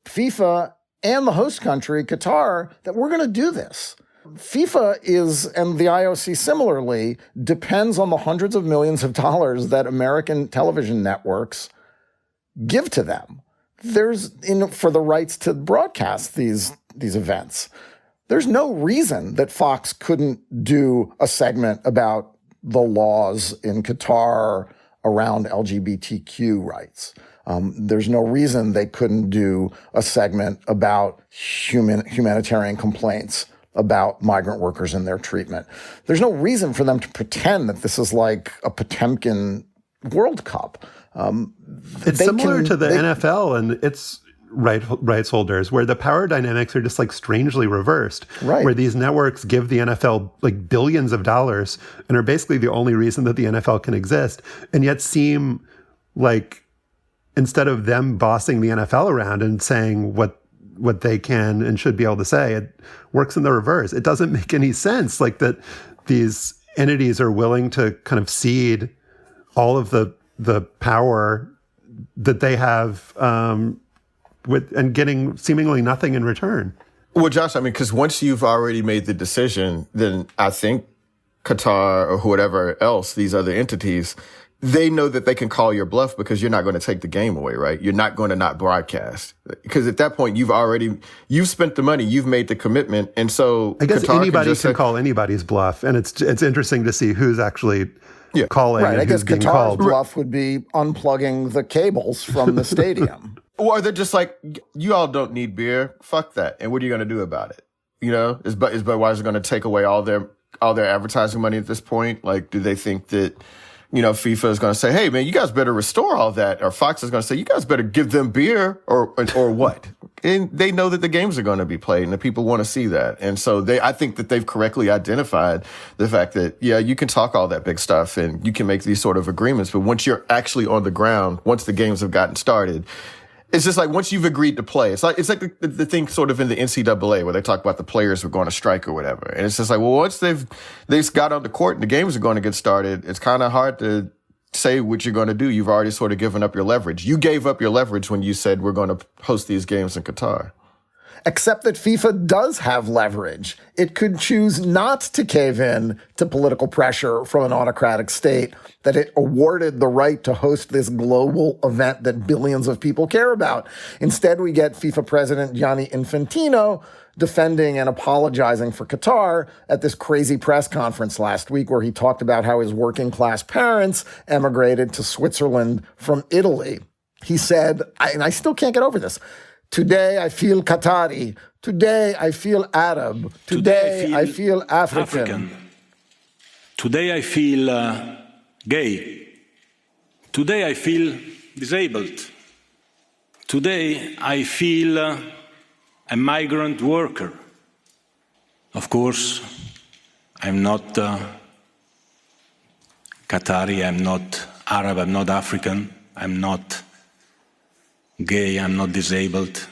FIFA and the host country, Qatar, that we're going to do this? FIFA is, and the IOC similarly, depends on the hundreds of millions of dollars that American television networks give to them. For the rights to broadcast these events. There's no reason that Fox couldn't do a segment about the laws in Qatar around LGBTQ rights. There's no reason they couldn't do a segment about humanitarian complaints about migrant workers and their treatment. There's no reason for them to pretend that this is like a Potemkin World Cup. It's similar to the NFL and its rights holders, where the power dynamics are just like strangely reversed, right? Where these networks give the NFL like billions of dollars and are basically the only reason that the NFL can exist, and yet seem like, instead of them bossing the NFL around and saying what they can and should be able to say, it works in the reverse. It doesn't make any sense, like, that these entities are willing to kind of cede all of the power that they have and getting seemingly nothing in return. Well, Josh, I mean, because once you've already made the decision, then I think Qatar or whoever else, these other entities, they know that they can call your bluff because you're not going to take the game away, right? You're not going to not broadcast. Because at that point, you've spent the money, you've made the commitment. And so I guess Qatar anybody can call anybody's bluff. And it's interesting to see who's actually calling. Right. And I guess who's being Qatar's called. bluff would be unplugging the cables from the stadium. Or they're just like, you all don't need beer. Fuck that. And what are you going to do about it? You know, is Budweiser going to take away all their advertising money at this point? Like, do they think that, you know, FIFA is going to say, hey, man, you guys better restore all that? Or Fox is going to say, you guys better give them beer or what? And they know that the games are going to be played and the people want to see that. And so I think that they've correctly identified the fact that, yeah, you can talk all that big stuff and you can make these sort of agreements. But once you're actually on the ground, once the games have gotten started, it's just like once you've agreed to play, it's like the thing sort of in the NCAA where they talk about the players who are going to strike or whatever. And it's just like, well, once they've got on the court and the games are going to get started, it's kind of hard to say what you're going to do. You've already sort of given up your leverage. You gave up your leverage when you said we're going to host these games in Qatar. Except that FIFA does have leverage. It could choose not to cave in to political pressure from an autocratic state that it awarded the right to host this global event that billions of people care about. Instead, we get FIFA President Gianni Infantino defending and apologizing for Qatar at this crazy press conference last week where he talked about how his working class parents emigrated to Switzerland from Italy. He said, and I still can't get over this, today I feel Qatari. Today I feel Arab. Today I feel African. Today I feel gay. Today I feel disabled. Today I feel a migrant worker. Of course, I'm not Qatari, I'm not Arab, I'm not African, I'm not gay, I'm not disabled,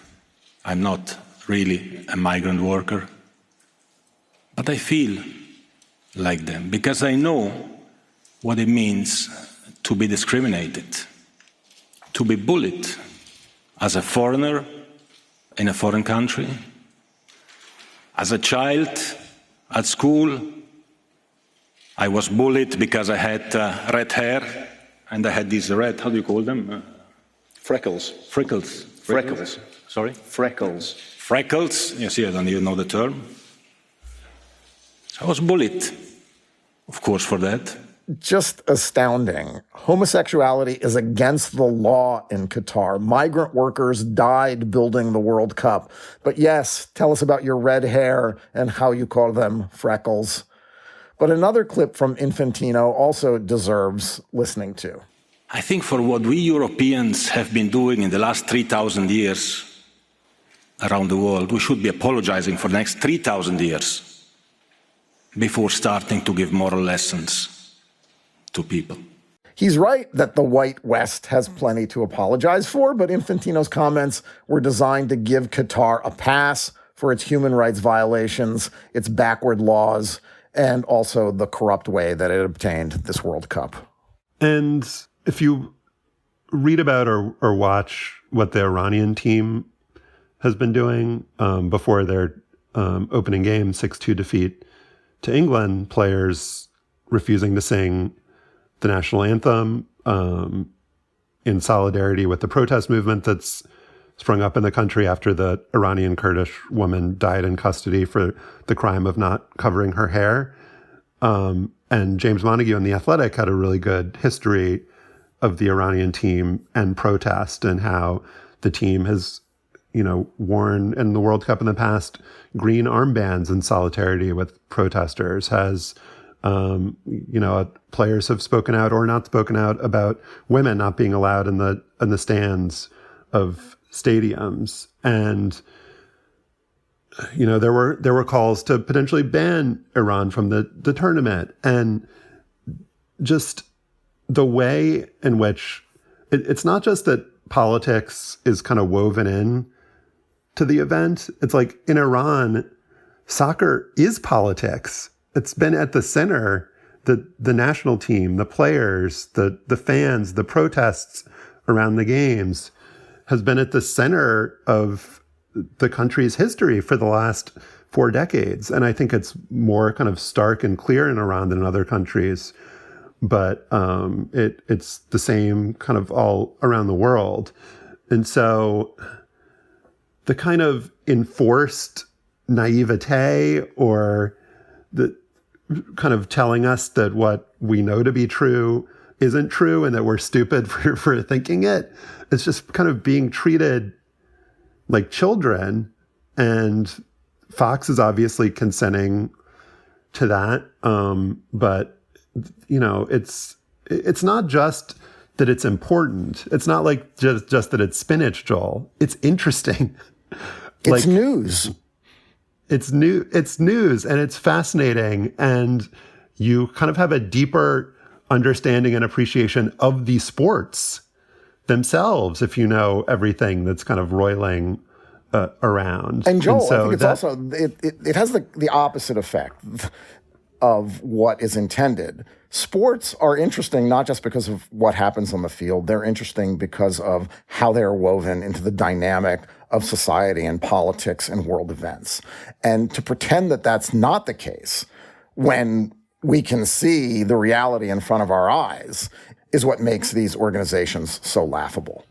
I'm not really a migrant worker. But I feel like them, because I know what it means to be discriminated, to be bullied as a foreigner in a foreign country, as a child at school. I was bullied because I had red hair, and I had these red, how do you call them? Freckles. Sorry? Freckles. Freckles. You see, I don't even know the term. I was bullied, of course, for that. Just astounding. Homosexuality is against the law in Qatar. Migrant workers died building the World Cup. But yes, tell us about your red hair and how you call them freckles. But another clip from Infantino also deserves listening to. I think for what we Europeans have been doing in the last 3,000 years around the world, we should be apologizing for the next 3,000 years before starting to give moral lessons to people. He's right that the white West has plenty to apologize for, but Infantino's comments were designed to give Qatar a pass for its human rights violations, its backward laws, and also the corrupt way that it obtained this World Cup. And if you read about or watch what the Iranian team has been doing before their opening game, 6-2 defeat to England, players refusing to sing the national anthem in solidarity with the protest movement that's sprung up in the country after the Iranian Kurdish woman died in custody for the crime of not covering her hair. And James Montague in The Athletic had a really good history of the Iranian team and protest and how the team has, worn in the World Cup in the past green armbands in solidarity with protesters, has players have spoken out or not spoken out about women not being allowed in the stands of stadiums. And, there were calls to potentially ban Iran from the tournament. And just the way in which it's not just that politics is kind of woven in to the event. It's like in Iran, soccer is politics. It's been at the center, the national team, the players, the fans, the protests around the games has been at the center of the country's history for the last 4 decades. And I think it's more kind of stark and clear in Iran than in other countries. But it's the same kind of all around the world. And so the kind of enforced naivete or the kind of telling us that what we know to be true isn't true and that we're stupid for thinking it, it's just kind of being treated like children. And Fox is obviously consenting to that. But it's not just that it's important. It's not like just that it's spinach, Joel. It's interesting. It's news. It's news and it's fascinating. And you kind of have a deeper understanding and appreciation of the sports themselves if you know everything that's kind of roiling around. And Joel, I think it's also, it has the opposite effect of what is intended. Sports are interesting not just because of what happens on the field. They're interesting because of how they're woven into the dynamic of society and politics and world events. And to pretend that that's not the case when we can see the reality in front of our eyes is what makes these organizations so laughable.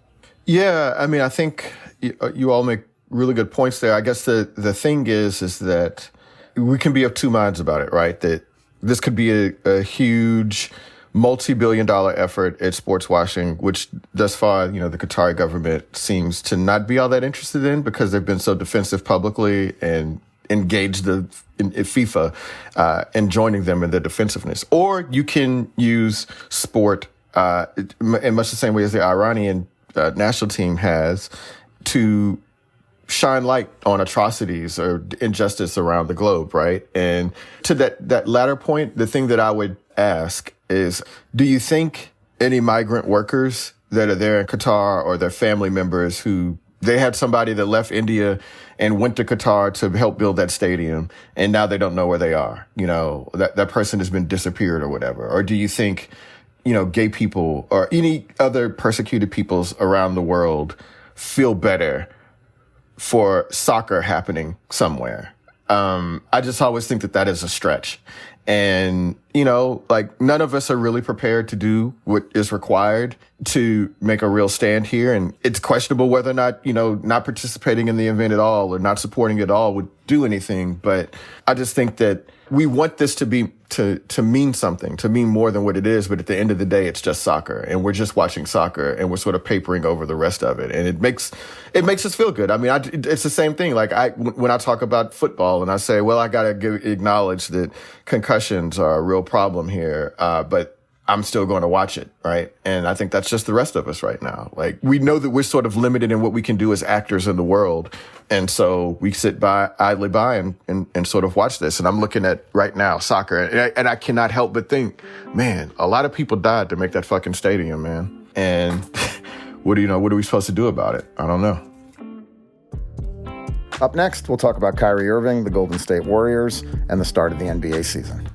Yeah, I mean, I think you all make really good points there. I guess the thing is that we can be of two minds about it, right? That this could be a huge multi-billion-dollar effort at sports washing, which thus far, the Qatari government seems to not be all that interested in because they've been so defensive publicly and engaged in FIFA and joining them in their defensiveness. Or you can use sport in much the same way as the Iranian national team has to shine light on atrocities or injustice around the globe, right? And to that latter point, the thing that I would ask is, do you think any migrant workers that are there in Qatar or their family members who They had somebody that left India and went to Qatar to help build that stadium, and now they don't know where they are. You know, that person has been disappeared or whatever. Or do you think, you know, gay people or any other persecuted peoples around the world feel better for soccer happening somewhere? I just always think that is a stretch. And, you know, like, none of us are really prepared to do what is required to make a real stand here. And it's questionable whether or not, you know, not participating in the event at all or not supporting it at all would do anything. But I just think that we want this to be, to mean something, to mean more than what it is. But at the end of the day, it's just soccer, and we're just watching soccer, and we're sort of papering over the rest of it. And it makes us feel good. I mean, it's the same thing. Like, when I talk about football and I say, well, I got to acknowledge that concussions are a real problem here. But I'm still going to watch it, right? And I think that's just the rest of us right now. Like, we know that we're sort of limited in what we can do as actors in the world. And so we sit idly by and sort of watch this. And I'm looking at right now soccer, and I cannot help but think, man, a lot of people died to make that fucking stadium, man. And what are we supposed to do about it? I don't know. Up next, we'll talk about Kyrie Irving, the Golden State Warriors, and the start of the NBA season.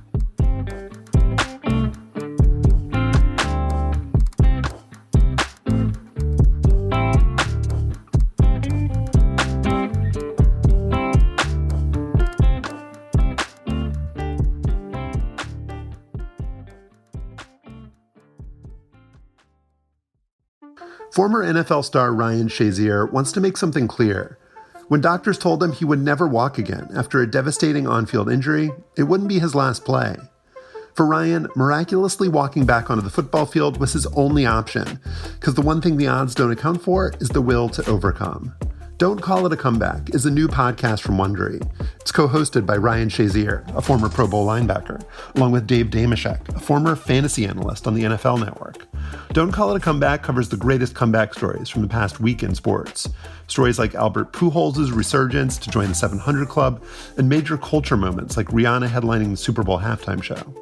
Former NFL star Ryan Shazier wants to make something clear. When doctors told him he would never walk again after a devastating on-field injury, it wouldn't be his last play. For Ryan, miraculously walking back onto the football field was his only option, because the one thing the odds don't account for is the will to overcome. Don't Call It a Comeback is a new podcast from Wondery. It's co-hosted by Ryan Shazier, a former Pro Bowl linebacker, along with Dave Dameshek, a former fantasy analyst on the NFL Network. Don't Call It a Comeback covers the greatest comeback stories from the past week in sports. Stories like Albert Pujols' resurgence to join the 700 Club, and major culture moments like Rihanna headlining the Super Bowl halftime show.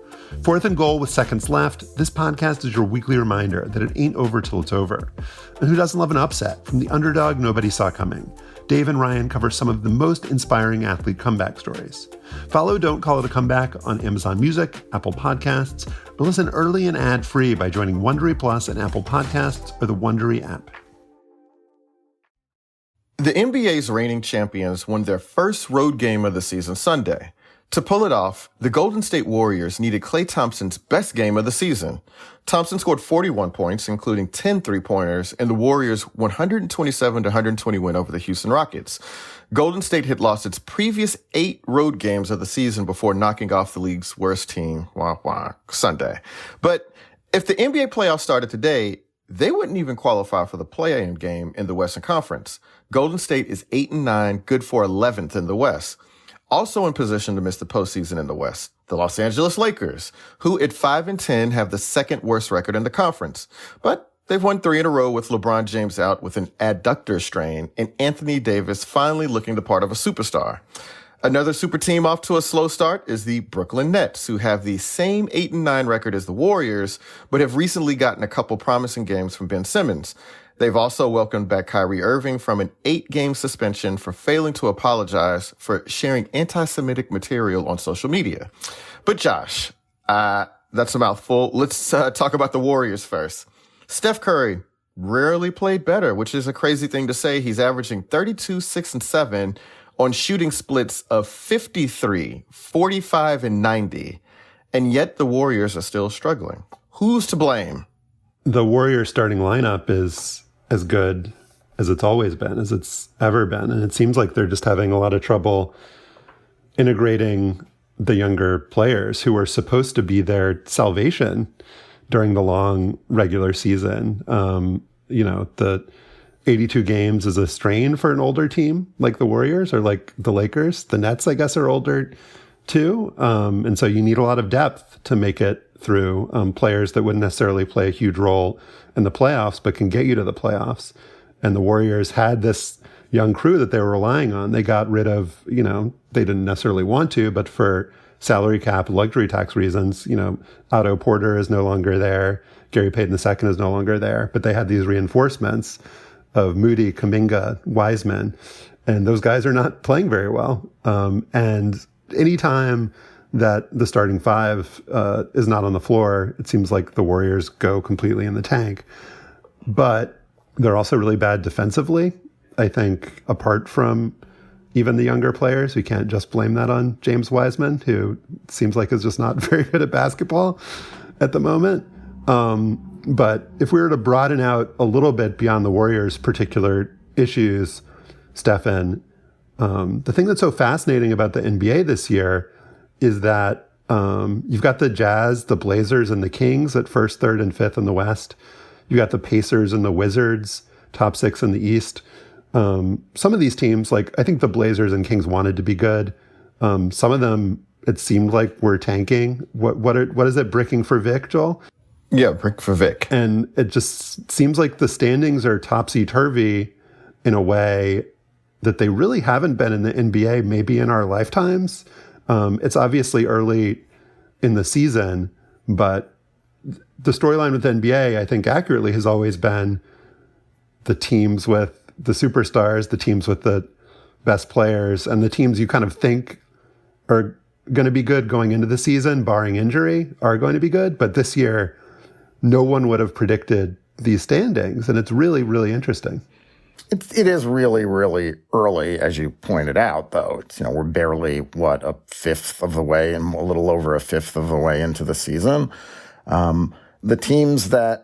Fourth and goal with seconds left, this podcast is your weekly reminder that it ain't over till it's over. And who doesn't love an upset from the underdog nobody saw coming? Dave and Ryan cover some of the most inspiring athlete comeback stories. Follow Don't Call It a Comeback on Amazon Music, Apple Podcasts, or listen early and ad-free by joining Wondery Plus and Apple Podcasts or the Wondery app. The NBA's reigning champions won their first road game of the season Sunday. To pull it off, the Golden State Warriors needed Klay Thompson's best game of the season. Thompson scored 41 points, including 10 three-pointers, in the Warriors' 127-120 win over the Houston Rockets. Golden State had lost its previous 8 road games of the season before knocking off the league's worst team, Sunday. But if the NBA playoffs started today, they wouldn't even qualify for the play-in game in the Western Conference. Golden State is 8-9, good for 11th in the West. Also in position to miss the postseason in the West, the Los Angeles Lakers, who at 5-10 have the second worst record in the conference. But they've won 3 in a row with LeBron James out with an adductor strain and Anthony Davis finally looking the part of a superstar. Another super team off to a slow start is the Brooklyn Nets, who have the same 8-9 record as the Warriors, but have recently gotten a couple promising games from Ben Simmons. They've also welcomed back Kyrie Irving from an 8-game suspension for failing to apologize for sharing anti-Semitic material on social media. But Josh, that's a mouthful. Let's talk about the Warriors first. Steph Curry rarely played better, which is a crazy thing to say. He's averaging 32, 6, and 7 on shooting splits of 53, 45, and 90. And yet the Warriors are still struggling. Who's to blame? The Warriors starting lineup is as good as it's always been, as it's ever been. And it seems like they're just having a lot of trouble integrating the younger players who are supposed to be their salvation during the long regular season. The 82 games is a strain for an older team like the Warriors or like the Lakers. The Nets, I guess, are older too. And so you need a lot of depth to make it through, players that wouldn't necessarily play a huge role in the playoffs, but can get you to the playoffs. And the Warriors had this young crew that they were relying on. They got rid of, they didn't necessarily want to, but for salary cap, luxury tax reasons, Otto Porter is no longer there. Gary Payton II is no longer there, but they had these reinforcements of Moody, Kuminga, Wiseman, and those guys are not playing very well. And anytime that the starting five is not on the floor, it seems like the Warriors go completely in the tank. But they're also really bad defensively. I think apart from even the younger players, we can't just blame that on James Wiseman, who seems like is just not very good at basketball at the moment. But if we were to broaden out a little bit beyond the Warriors' particular issues, Stefan, the thing that's so fascinating about the NBA this year is that you've got the Jazz, the Blazers, and the Kings at first, third, and fifth in the West. You've got the Pacers and the Wizards, top six in the East. Some of these teams, like I think the Blazers and Kings wanted to be good. Some of them, it seemed like were tanking. What is it, bricking for Vic, Joel? Yeah, brick for Vic. And it just seems like the standings are topsy-turvy in a way that they really haven't been in the NBA maybe in our lifetimes. It's obviously early in the season, but the storyline with the NBA, I think accurately, has always been the teams with the superstars, the teams with the best players, and the teams you kind of think are going to be good going into the season, barring injury, are going to be good. But this year, no one would have predicted these standings, and it's really, really interesting. It is really, really early, as you pointed out, though. It's, we're barely, a fifth of the way and a little over a fifth of the way into the season. The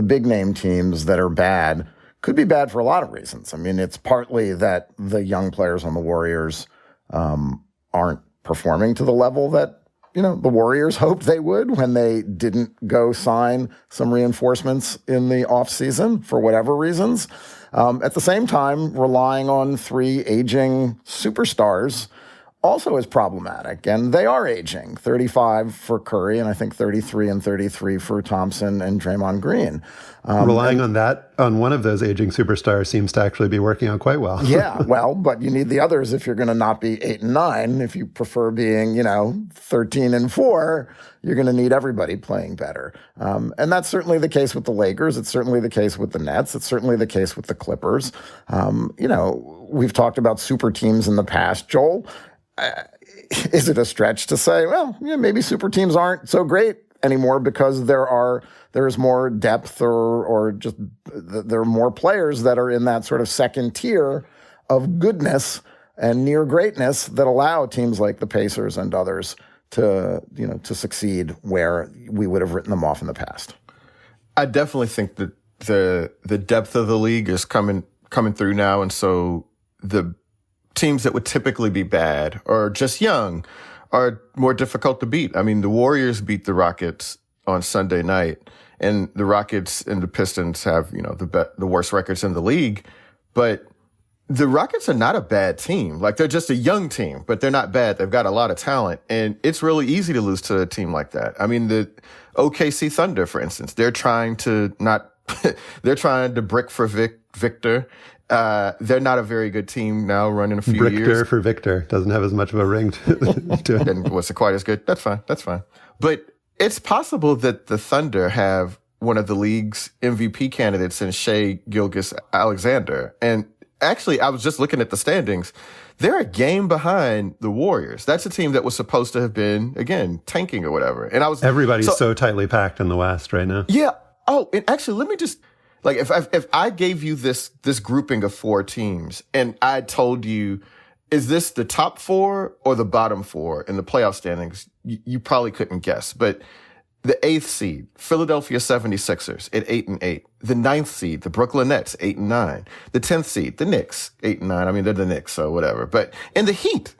big name teams that are bad could be bad for a lot of reasons. I mean, it's partly that the young players on the Warriors aren't performing to the level that, the Warriors hoped they would when they didn't go sign some reinforcements in the offseason for whatever reasons. At the same time, relying on three aging superstars also is problematic, and they are aging. 35 for Curry, and I think 33 and 33 for Thompson and Draymond Green. Relying on one of those aging superstars seems to actually be working out quite well. Yeah, well, but you need the others if you're going to not be 8 and 9. If you prefer being, 13 and 4, you're going to need everybody playing better. And that's certainly the case with the Lakers. It's certainly the case with the Nets. It's certainly the case with the Clippers. We've talked about super teams in the past. Joel, is it a stretch to say, well, maybe super teams aren't so great anymore because there's more depth or just there are more players that are in that sort of second tier of goodness and near greatness that allow teams like the Pacers and others to succeed where we would have written them off in the past? I definitely think that the depth of the league is coming through now, and so the teams that would typically be bad or just young are more difficult to beat. I mean, the Warriors beat the Rockets on Sunday night, and the Rockets and the Pistons have, the worst records in the league. But the Rockets are not a bad team. Like, they're just a young team, but they're not bad. They've got a lot of talent, and it's really easy to lose to a team like that. I mean, the OKC Thunder, for instance, they're trying to brick for Victor. They're not a very good team now, running a few years. Brichter for Victor doesn't have as much of a ring to it. And was it quite as good? That's fine. But it's possible that the Thunder have one of the league's MVP candidates in Shai Gilgeous-Alexander. And actually, I was just looking at the standings. They're a game behind the Warriors. That's a team that was supposed to have been, again, tanking or whatever. And everybody's so tightly packed in the West right now. Yeah. Oh, and actually, let me just, like, if I gave you this grouping of 4 teams and I told you, is this the top 4 or the bottom 4 in the playoff standings, you probably couldn't guess. But the 8th seed, Philadelphia 76ers at 8-8. The 9th seed, the Brooklyn Nets, 8-9. The 10th seed, the Knicks, 8-9. I mean, they're the Knicks, so whatever. But in the Heat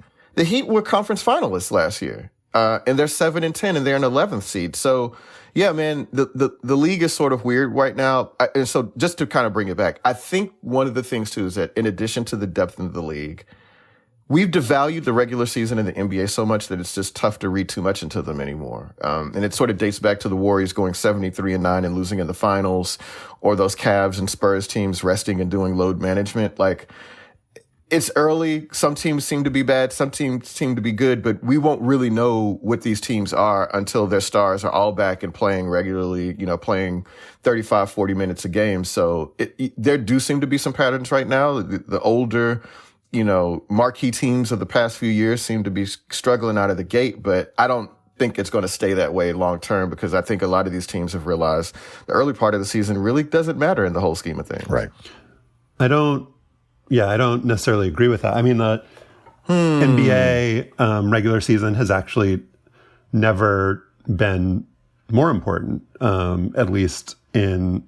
were conference finalists last year. And they're 7-10, and they're an 11th seed. So, yeah, man, the league is sort of weird right now. And so just to kind of bring it back, I think one of the things, too, is that in addition to the depth of the league, we've devalued the regular season in the NBA so much that it's just tough to read too much into them anymore. And it sort of dates back to the Warriors going 73-9 and losing in the finals, or those Cavs and Spurs teams resting and doing load management. Like, it's early. Some teams seem to be bad. Some teams seem to be good, but we won't really know what these teams are until their stars are all back and playing regularly, playing 35, 40 minutes a game. So there do seem to be some patterns right now. The older, marquee teams of the past few years seem to be struggling out of the gate, but I don't think it's going to stay that way long term, because I think a lot of these teams have realized the early part of the season really doesn't matter in the whole scheme of things. Right. I don't necessarily agree with that. I mean, the NBA regular season has actually never been more important, at least in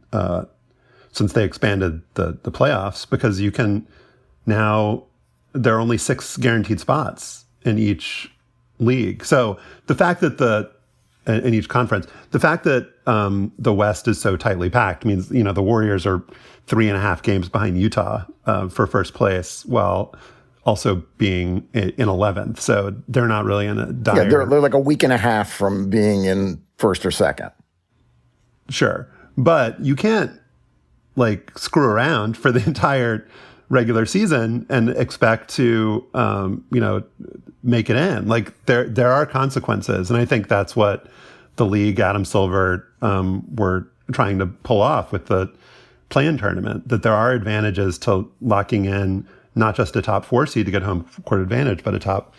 since they expanded the playoffs, because you can now, there are only 6 guaranteed spots in each league. So the fact that in each conference, the fact that the West is so tightly packed means, the Warriors are 3.5 games behind Utah for first place, while also being in 11th. So they're not really in a dire... Yeah, they're like a week and a half from being in first or second. Sure. But you can't screw around for the entire regular season and expect to, make it in. There are consequences. And I think that's what the league, Adam Silver, were trying to pull off with the play-in tournament, that there are advantages to locking in not just a top 4 seed to get home court advantage, but a top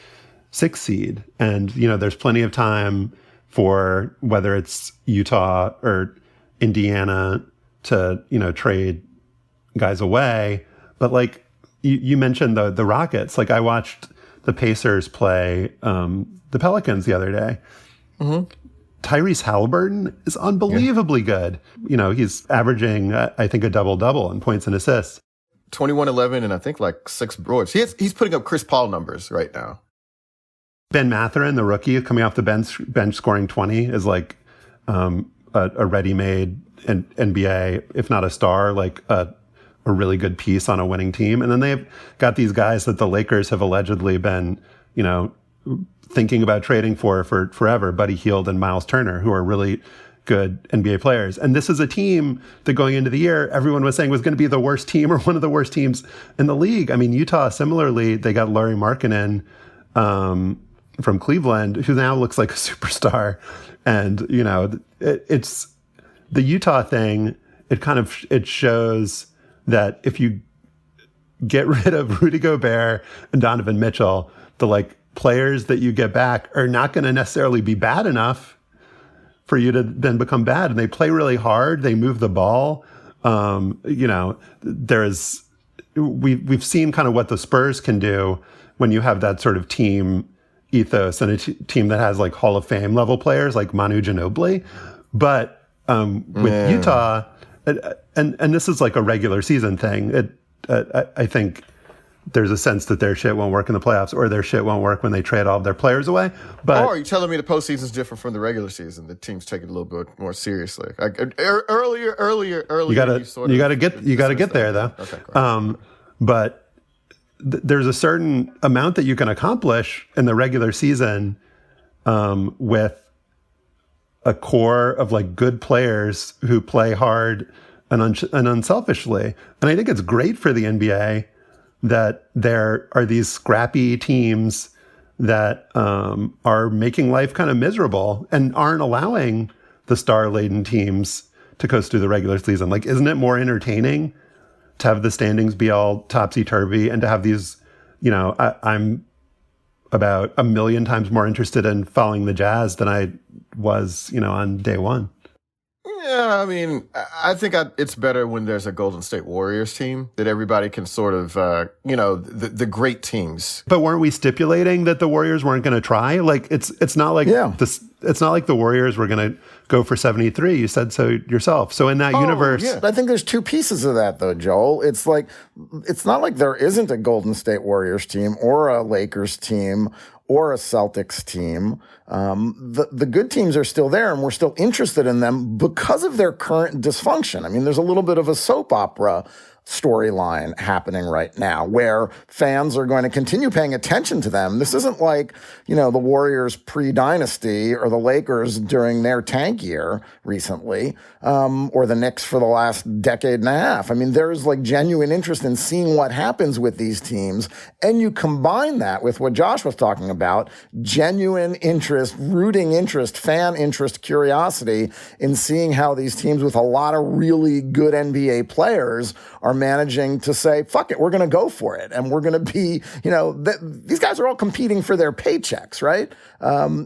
6 seed. And, there's plenty of time for whether it's Utah or Indiana to, trade guys away. But you mentioned the Rockets. I watched the Pacers play the Pelicans the other day. Mm-hmm. Tyrese Halliburton is unbelievably good. He's averaging, I think, a double-double in points and assists. 21, 11, and I think 6 boards. He's putting up Chris Paul numbers right now. Ben Mathurin, the rookie, coming off the bench scoring 20, is a ready-made NBA, if not a star, a really good piece on a winning team. And then they've got these guys that the Lakers have allegedly been, thinking about trading for forever, Buddy Hield and Miles Turner, who are really good NBA players. And this is a team that going into the year, everyone was saying was going to be the worst team or one of the worst teams in the league. I mean, Utah, similarly, they got Lauri Markkanen from Cleveland, who now looks like a superstar. And, it's the Utah thing. It shows that if you get rid of Rudy Gobert and Donovan Mitchell, the players that you get back are not going to necessarily be bad enough for you to then become bad. And they play really hard. They move the ball. We've seen kind of what the Spurs can do when you have that sort of team ethos and a team that has Hall of Fame level players like Manu Ginobili. But with Utah, and this is a regular season thing. I think there's a sense that their shit won't work in the playoffs, or their shit won't work when they trade all of their players away. But are you telling me the postseason is different from the regular season? The teams take it a little bit more seriously. Earlier. You gotta get there though. Okay, but there's a certain amount that you can accomplish in the regular season with a core of good players who play hard and unselfishly. And I think it's great for the NBA that there are these scrappy teams that are making life kind of miserable and aren't allowing the star-laden teams to coast through the regular season. Isn't it more entertaining to have the standings be all topsy-turvy and to have these, I'm about 1 million times more interested in following the Jazz than I was, on day one. Yeah, I mean, I think it's better when there's a Golden State Warriors team that everybody can sort of, the great teams. But weren't we stipulating that the Warriors weren't going to try? It's not like this. It's not like the Warriors were going to go for 73. You said so yourself. So in that universe, yeah. I think there's 2 pieces of that though, Joel. It's not like there isn't a Golden State Warriors team or a Lakers team or a Celtics team. The good teams are still there, and we're still interested in them because of their current dysfunction. I mean, there's a little bit of a soap opera storyline happening right now where fans are going to continue paying attention to them. This isn't like, the Warriors pre-dynasty or the Lakers during their tank year recently, or the Knicks for the last decade and a half. I mean, there's like genuine interest in seeing what happens with these teams. And you combine that with what Josh was talking about, genuine interest, rooting interest, fan interest, curiosity in seeing how these teams with a lot of really good NBA players are managing to say, fuck it, we're going to go for it. And we're going to be, these guys are all competing for their paychecks, right?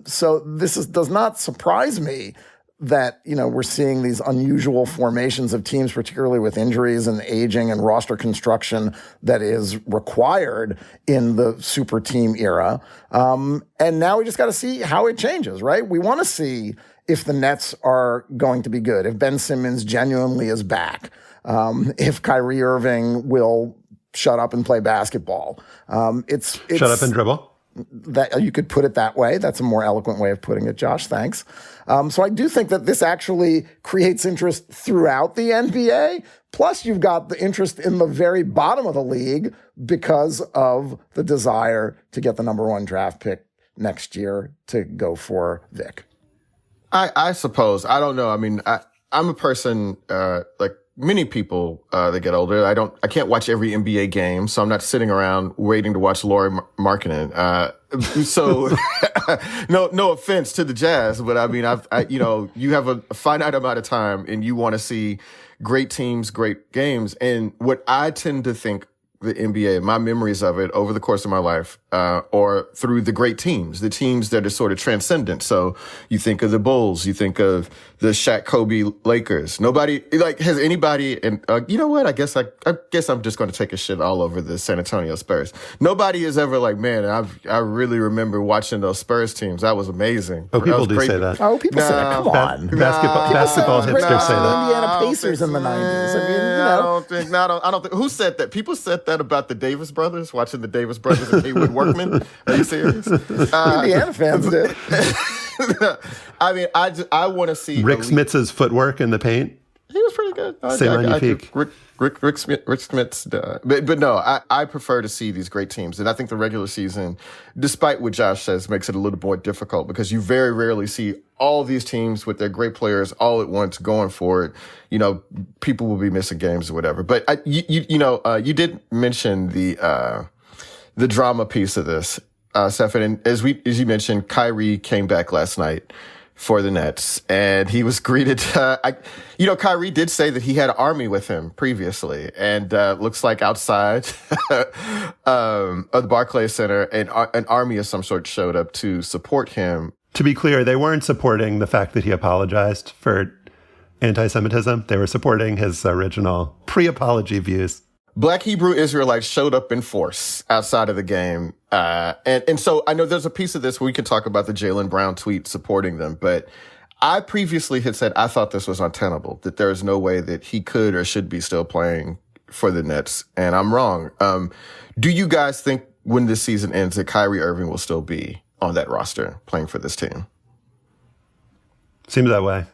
So this does not surprise me that, we're seeing these unusual formations of teams, particularly with injuries and aging and roster construction that is required in the super team era. And now we just got to see how it changes, right? We want to see if the Nets are going to be good, if Ben Simmons genuinely is back, if Kyrie Irving will shut up and play basketball. It's shut up and dribble. That you could put it that way. That's a more eloquent way of putting it, Josh. Thanks. So I do think that this actually creates interest throughout the NBA. Plus, you've got the interest in the very bottom of the league because of the desire to get the number 1 draft pick next year to go for Vic. I suppose. I don't know. I mean, I'm a person like many people that get older. I can't watch every NBA game, so I'm not sitting around waiting to watch Lauri Markkanen. So no offense to the Jazz, but I mean, you have a finite amount of time and you want to see great teams, great games. And what I tend to think the NBA, my memories of it over the course of my life, or through the great teams, the teams that are sort of transcendent. So you think of the Bulls, you think of the Shaq Kobe Lakers. Nobody, has anybody, and you know what? I guess I'm just going to take a shit all over the San Antonio Spurs. Nobody is ever like, man, I really remember watching those Spurs teams. That was amazing. Oh, people do say that. Oh, people say that. Come on. Basketball hipsters say that. Indiana Pacers in the 90s. I mean, I don't think, who said that? People said that about the Davis brothers, watching the Davis brothers and Haywood Workman. Are you serious? Indiana fans did. I mean, I want to see Rick Smits's footwork in the paint. He was pretty good. C'est magnifique. Rick Smith's, but no, I prefer to see these great teams. And I think the regular season, despite what Josh says, makes it a little more difficult because you very rarely see all these teams with their great players all at once going for it. People will be missing games or whatever. But you did mention the drama piece of this, Stefan. And as you mentioned, Kyrie came back last night for the Nets, and he was greeted. Kyrie did say that he had an army with him previously, and looks like outside of the Barclays Center, an army of some sort showed up to support him. To be clear, they weren't supporting the fact that he apologized for anti-Semitism. They were supporting his original pre-apology views. Black Hebrew Israelites showed up in force outside of the game. And so I know there's a piece of this where we can talk about the Jaylen Brown tweet supporting them, but I previously had said I thought this was untenable, that there is no way that he could or should be still playing for the Nets. And I'm wrong. Do you guys think when this season ends that Kyrie Irving will still be on that roster playing for this team? Seems that way.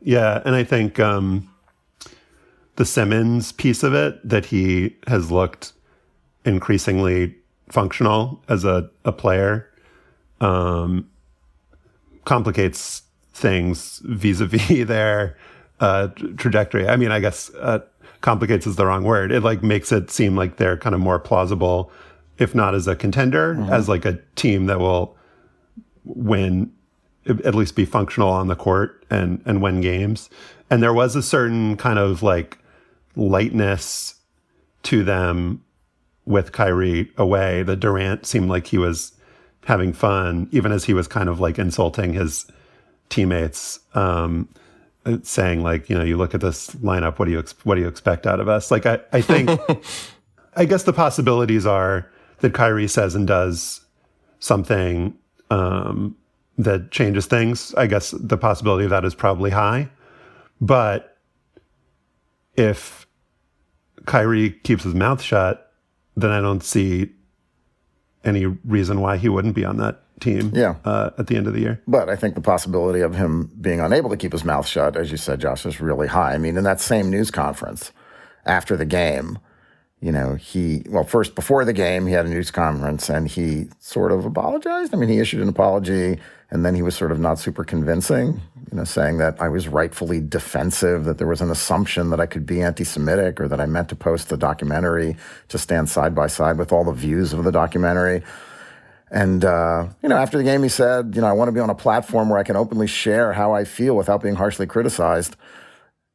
Yeah. And I think, the Simmons piece of it, that he has looked increasingly functional as a player, complicates things vis-a-vis their trajectory. I mean, I guess complicates is the wrong word. It makes it seem like they're kind of more plausible, if not as a contender, as like a team that will win, at least be functional on the court and win games. And there was a certain kind of lightness to them with Kyrie away. The Durant seemed like he was having fun, even as he was kind of insulting his teammates, saying you look at this lineup, what do you expect out of us? I think, I guess the possibilities are that Kyrie says and does something that changes things. I guess the possibility of that is probably high, but if Kyrie keeps his mouth shut, then I don't see any reason why he wouldn't be on that team at the end of the year. But I think the possibility of him being unable to keep his mouth shut, as you said, Josh, is really high. I mean, in that same news conference after the game, first before the game, he had a news conference and he sort of apologized. I mean, he issued an apology and then he was sort of not super convincing, saying that I was rightfully defensive, that there was an assumption that I could be anti-Semitic or that I meant to post the documentary to stand side by side with all the views of the documentary. And, after the game, he said, I want to be on a platform where I can openly share how I feel without being harshly criticized.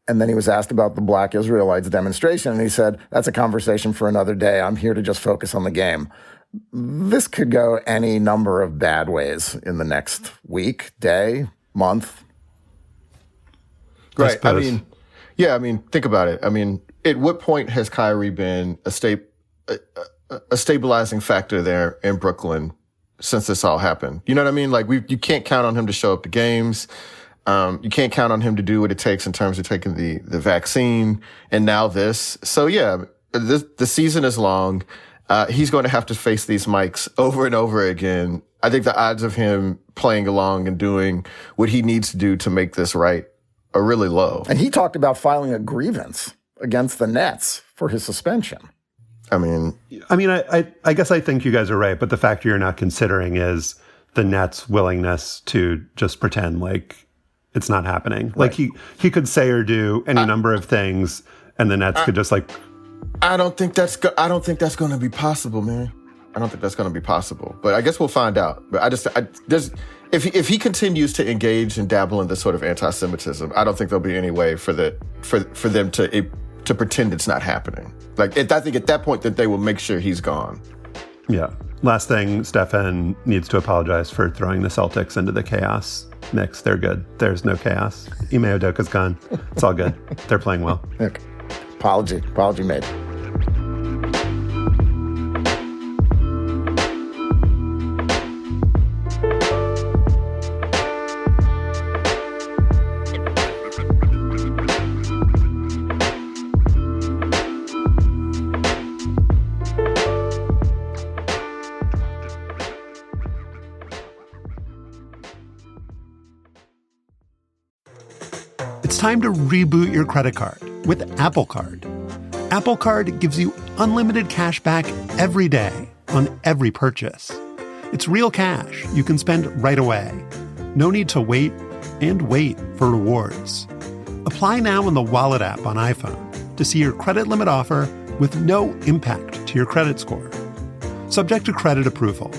And then he was asked about the Black Israelites demonstration, and he said, that's a conversation for another day. I'm here to just focus on the game. This could go any number of bad ways in the next week, day, month. Right. Think about it. I mean, at what point has Kyrie been a stabilizing factor there in Brooklyn since this all happened? You know what I mean? Like, you can't count on him to show up to games. You can't count on him to do what it takes in terms of taking the vaccine, and now this. So yeah, the season is long. He's going to have to face these mics over and over again. I think the odds of him playing along and doing what he needs to do to make this right are really low. And he talked about filing a grievance against the Nets for his suspension. I guess I think you guys are right, but the factor you're not considering is the Nets' willingness to just pretend like it's not happening. Right. Like he could say or do any number of things, and the Nets could just like. I don't think that's going to be possible, man. I don't think that's going to be possible. But I guess we'll find out. But if he continues to engage and dabble in this sort of anti-Semitism, I don't think there'll be any way for them to pretend it's not happening. Like, I think at that point that they will make sure he's gone. Yeah. Last thing, Stefan needs to apologize for throwing the Celtics into the chaos mix. They're good. There's no chaos. Ime Udoka's gone. It's all good. They're playing well. Okay. Apology made. It's time to reboot your credit card with Apple Card. Apple Card gives you unlimited cash back every day on every purchase. It's real cash you can spend right away. No need to wait for rewards. Apply now in the Wallet app on iPhone to see your credit limit offer with no impact to your credit score. Subject to credit approval.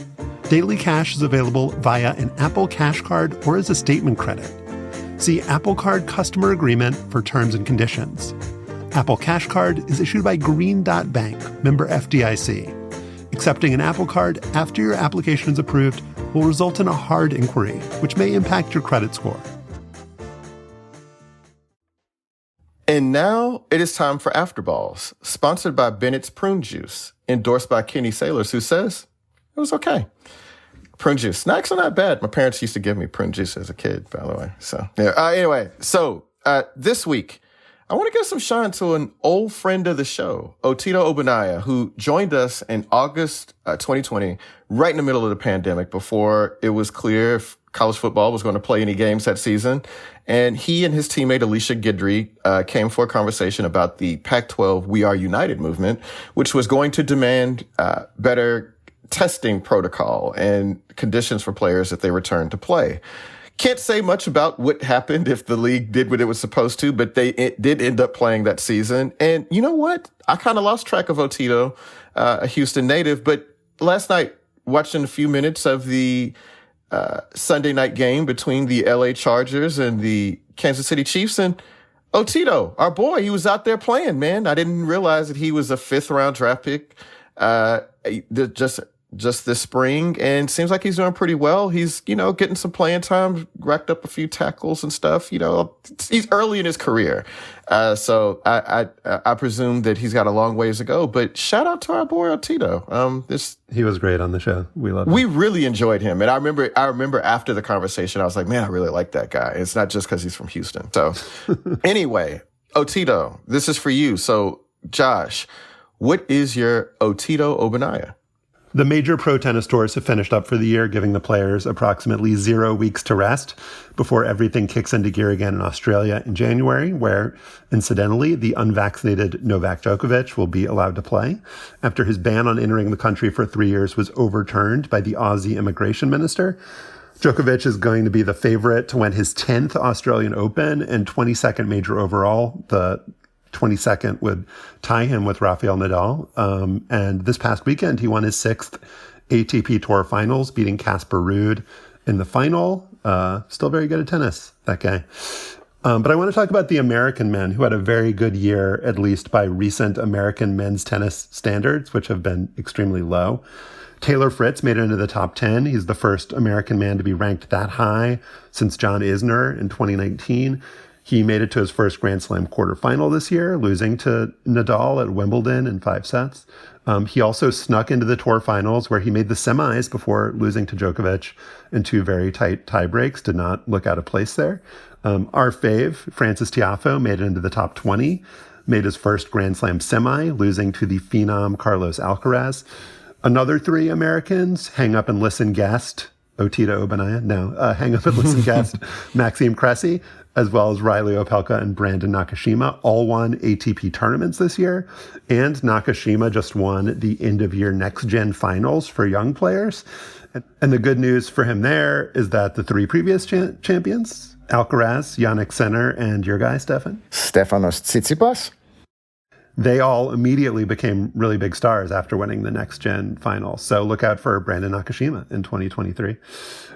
Daily cash is available via an Apple Cash Card or as a statement credit. See Apple Card customer agreement for terms and conditions. Apple Cash Card is issued by Green Dot Bank, member FDIC. Accepting an Apple Card after your application is approved will result in a hard inquiry, which may impact your credit score. And now it is time for Afterballs, sponsored by Bennett's Prune Juice, endorsed by Kenny Sailors, who says it was okay. Prune juice. Snacks are not bad. My parents used to give me prune juice as a kid, by the way. So, yeah. This week, I want to give some shine to an old friend of the show, Otito Ogbonnaya, who joined us in August 2020, right in the middle of the pandemic, before it was clear if college football was going to play any games that season. And he and his teammate Alicia Guidry came for a conversation about the Pac-12 We Are United movement, which was going to demand better testing protocol and conditions for players if they return to play. Can't say much about what happened if the league did what it was supposed to, but it did end up playing that season. And you know what? I kind of lost track of Otito, a Houston native, but last night, watching a few minutes of the Sunday night game between the LA Chargers and the Kansas City Chiefs, and Otito, our boy, he was out there playing, man. I didn't realize that he was a 5th round draft pick. Just this spring, and seems like he's doing pretty well. He's, getting some playing time, racked up a few tackles and stuff. He's early in his career. So I presume that he's got a long ways to go, but shout out to our boy Otito. He was great on the show. We loved him. We really enjoyed him. And I remember after the conversation, I was like, man, I really like that guy. It's not just because he's from Houston. So anyway, Otito, this is for you. So Josh, what is your Otito Ogbonnaya? The major pro tennis tours have finished up for the year, giving the players approximately 0 weeks to rest before everything kicks into gear again in Australia in January, where, incidentally, the unvaccinated Novak Djokovic will be allowed to play after his ban on entering the country for 3 years was overturned by the Aussie immigration minister. Djokovic is going to be the favorite to win his 10th Australian Open and 22nd major overall. The 22nd would tie him with Rafael Nadal. And this past weekend, he won his 6th ATP Tour Finals, beating Casper Ruud in the final. Still very good at tennis, that guy. But I want to talk about the American men who had a very good year, at least by recent American men's tennis standards, which have been extremely low. Taylor Fritz made it into the top 10. He's the first American man to be ranked that high since John Isner in 2019. He made it to his first Grand Slam quarterfinal this year, losing to Nadal at Wimbledon in 5 sets. He also snuck into the tour finals where he made the semis before losing to Djokovic in 2 very tight tiebreaks. Did not look out of place there. Our fave, Francis Tiafoe, made it into the top 20, made his first Grand Slam semi, losing to the phenom Carlos Alcaraz. Another 3 Americans, hang up and listen guest, Otito Obanaya, hang up and listen guest, Maxime Cressy, as well as Riley Opelka and Brandon Nakashima, all won ATP tournaments this year. And Nakashima just won the end-of-year next-gen finals for young players. And the good news for him there is that the 3 previous champions, Alcaraz, Jannik Sinner, and your guy, Stefanos Tsitsipas, they all immediately became really big stars after winning the next-gen final. So look out for Brandon Nakashima in 2023.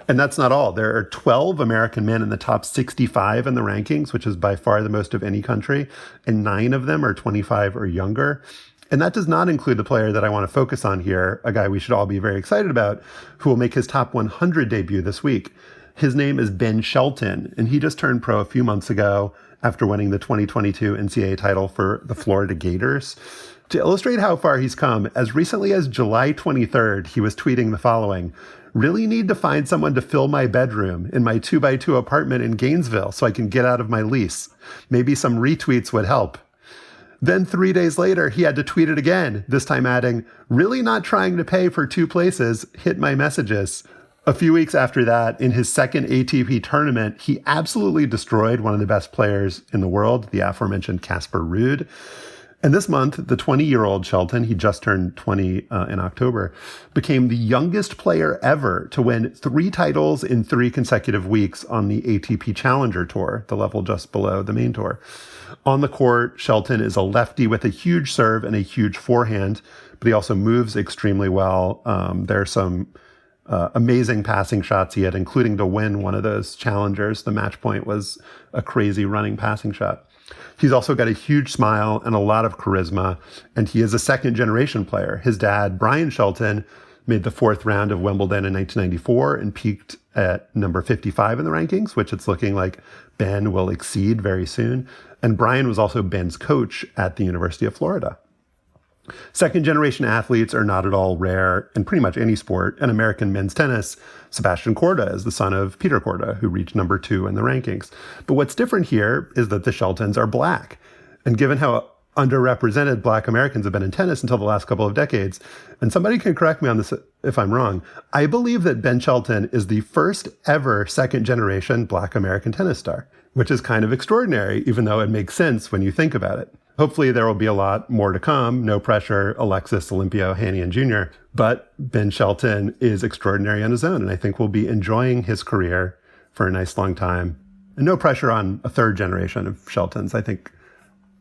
And that's not all. There are 12 American men in the top 65 in the rankings, which is by far the most of any country, and 9 of them are 25 or younger. And that does not include the player that I want to focus on here, a guy we should all be very excited about, who will make his top 100 debut this week. His name is Ben Shelton, and he just turned pro a few months ago after winning the 2022 NCAA title for the Florida Gators. To illustrate how far he's come, as recently as July 23rd, he was tweeting the following: "Really need to find someone to fill my bedroom in my 2x2 apartment in Gainesville so I can get out of my lease. Maybe some retweets would help." Then 3 days later, he had to tweet it again, this time adding, "Really not trying to pay for 2 places, hit my messages." A few weeks after that, in his second ATP tournament, he absolutely destroyed one of the best players in the world, the aforementioned Casper Ruud. And this month, the 20-year-old Shelton, he just turned 20 in October, became the youngest player ever to win 3 titles in 3 consecutive weeks on the ATP Challenger Tour, the level just below the main tour. On the court, Shelton is a lefty with a huge serve and a huge forehand, but he also moves extremely well. There are some amazing passing shots he had, including to win one of those challengers. The match point was a crazy running passing shot. He's also got a huge smile and a lot of charisma, and he is a second-generation player. His dad, Brian Shelton, made the 4th round of Wimbledon in 1994 and peaked at number 55 in the rankings, which it's looking like Ben will exceed very soon. And Brian was also Ben's coach at the University of Florida. Second-generation athletes are not at all rare in pretty much any sport. In American men's tennis, Sebastian Korda is the son of Peter Korda, who reached number 2 in the rankings. But what's different here is that the Sheltons are Black. And given how underrepresented Black Americans have been in tennis until the last couple of decades, and somebody can correct me on this if I'm wrong, I believe that Ben Shelton is the first ever second-generation Black American tennis star, which is kind of extraordinary, even though it makes sense when you think about it. Hopefully there will be a lot more to come. No pressure, Alexis, Olympio, Hanian Jr. But Ben Shelton is extraordinary on his own, and I think we'll be enjoying his career for a nice long time. And no pressure on a 3rd generation of Sheltons. I think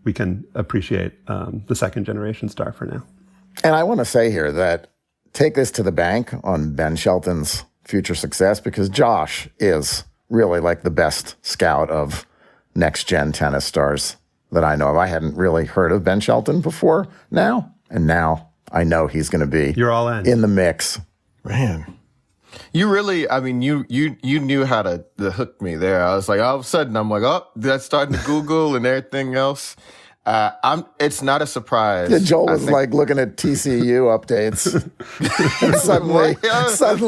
we can appreciate the 2nd-generation star for now. And I want to say here that take this to the bank on Ben Shelton's future success, because Josh is really like the best scout of next-gen tennis stars that I know of. I hadn't really heard of Ben Shelton before now, and now I know he's going to be You're all in the mix. Man, you really, I mean, you knew how to hook me there. I was like, all of a sudden, I'm like, oh, that's starting to Google and everything else. It's not a surprise. Yeah, Joel was like looking at TCU updates. And suddenly, I got to start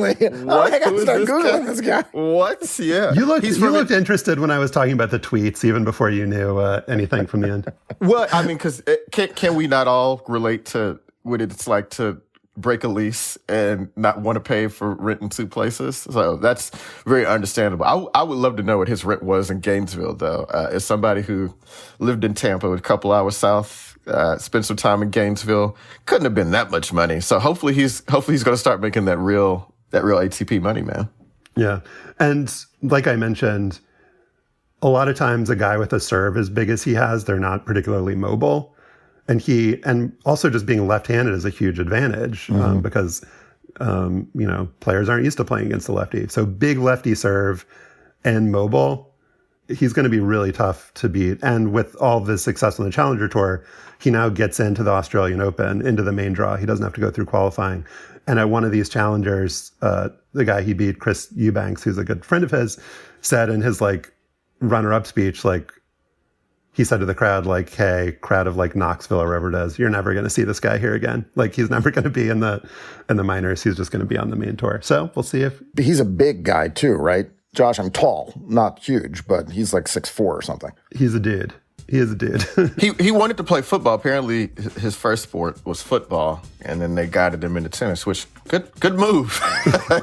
Googling this guy. What? Yeah. You looked interested when I was talking about the tweets, even before you knew anything from the end. Well, I mean, because can we not all relate to what it's like to break a lease and not want to pay for rent in two places. So that's very understandable. I would love to know what his rent was in Gainesville, though. As somebody who lived in Tampa, a couple hours south, spent some time in Gainesville, couldn't have been that much money. So hopefully he's going to start making that real ATP money, man. Yeah. And like I mentioned, a lot of times a guy with a serve as big as he has, they're not particularly mobile. And also just being left-handed is a huge advantage because, players aren't used to playing against the lefty. So big lefty serve and mobile, he's going to be really tough to beat. And with all of his success on the Challenger Tour, he now gets into the Australian Open, into the main draw. He doesn't have to go through qualifying. And at one of these challengers, the guy he beat, Chris Eubanks, who's a good friend of his, said in his runner-up speech, he said to the crowd, hey, crowd of Knoxville or wherever it is, you're never going to see this guy here again. He's never going to be in the minors. He's just going to be on the main tour. So we'll see if he's a big guy too, right? Josh, I'm tall, not huge, but he's 6'4" or something. He's a dude. He is a dude. He wanted to play football. Apparently, his first sport was football, and then they guided him into tennis, which good move.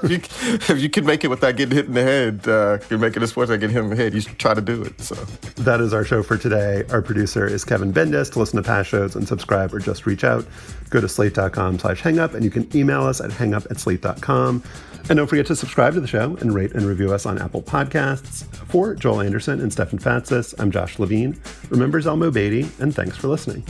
if you can make it without getting hit in the head, you're making a sport without getting hit in the head, you should try to do it. So that is our show for today. Our producer is Kevin Bendis. To listen to past shows and subscribe or just reach out, go to slate.com/hangup, and you can email us at hangup@slate.com. And don't forget to subscribe to the show and rate and review us on Apple Podcasts. For Joel Anderson and Stefan Fatsis, I'm Josh Levin. Remember Zelmo Beatty, and thanks for listening.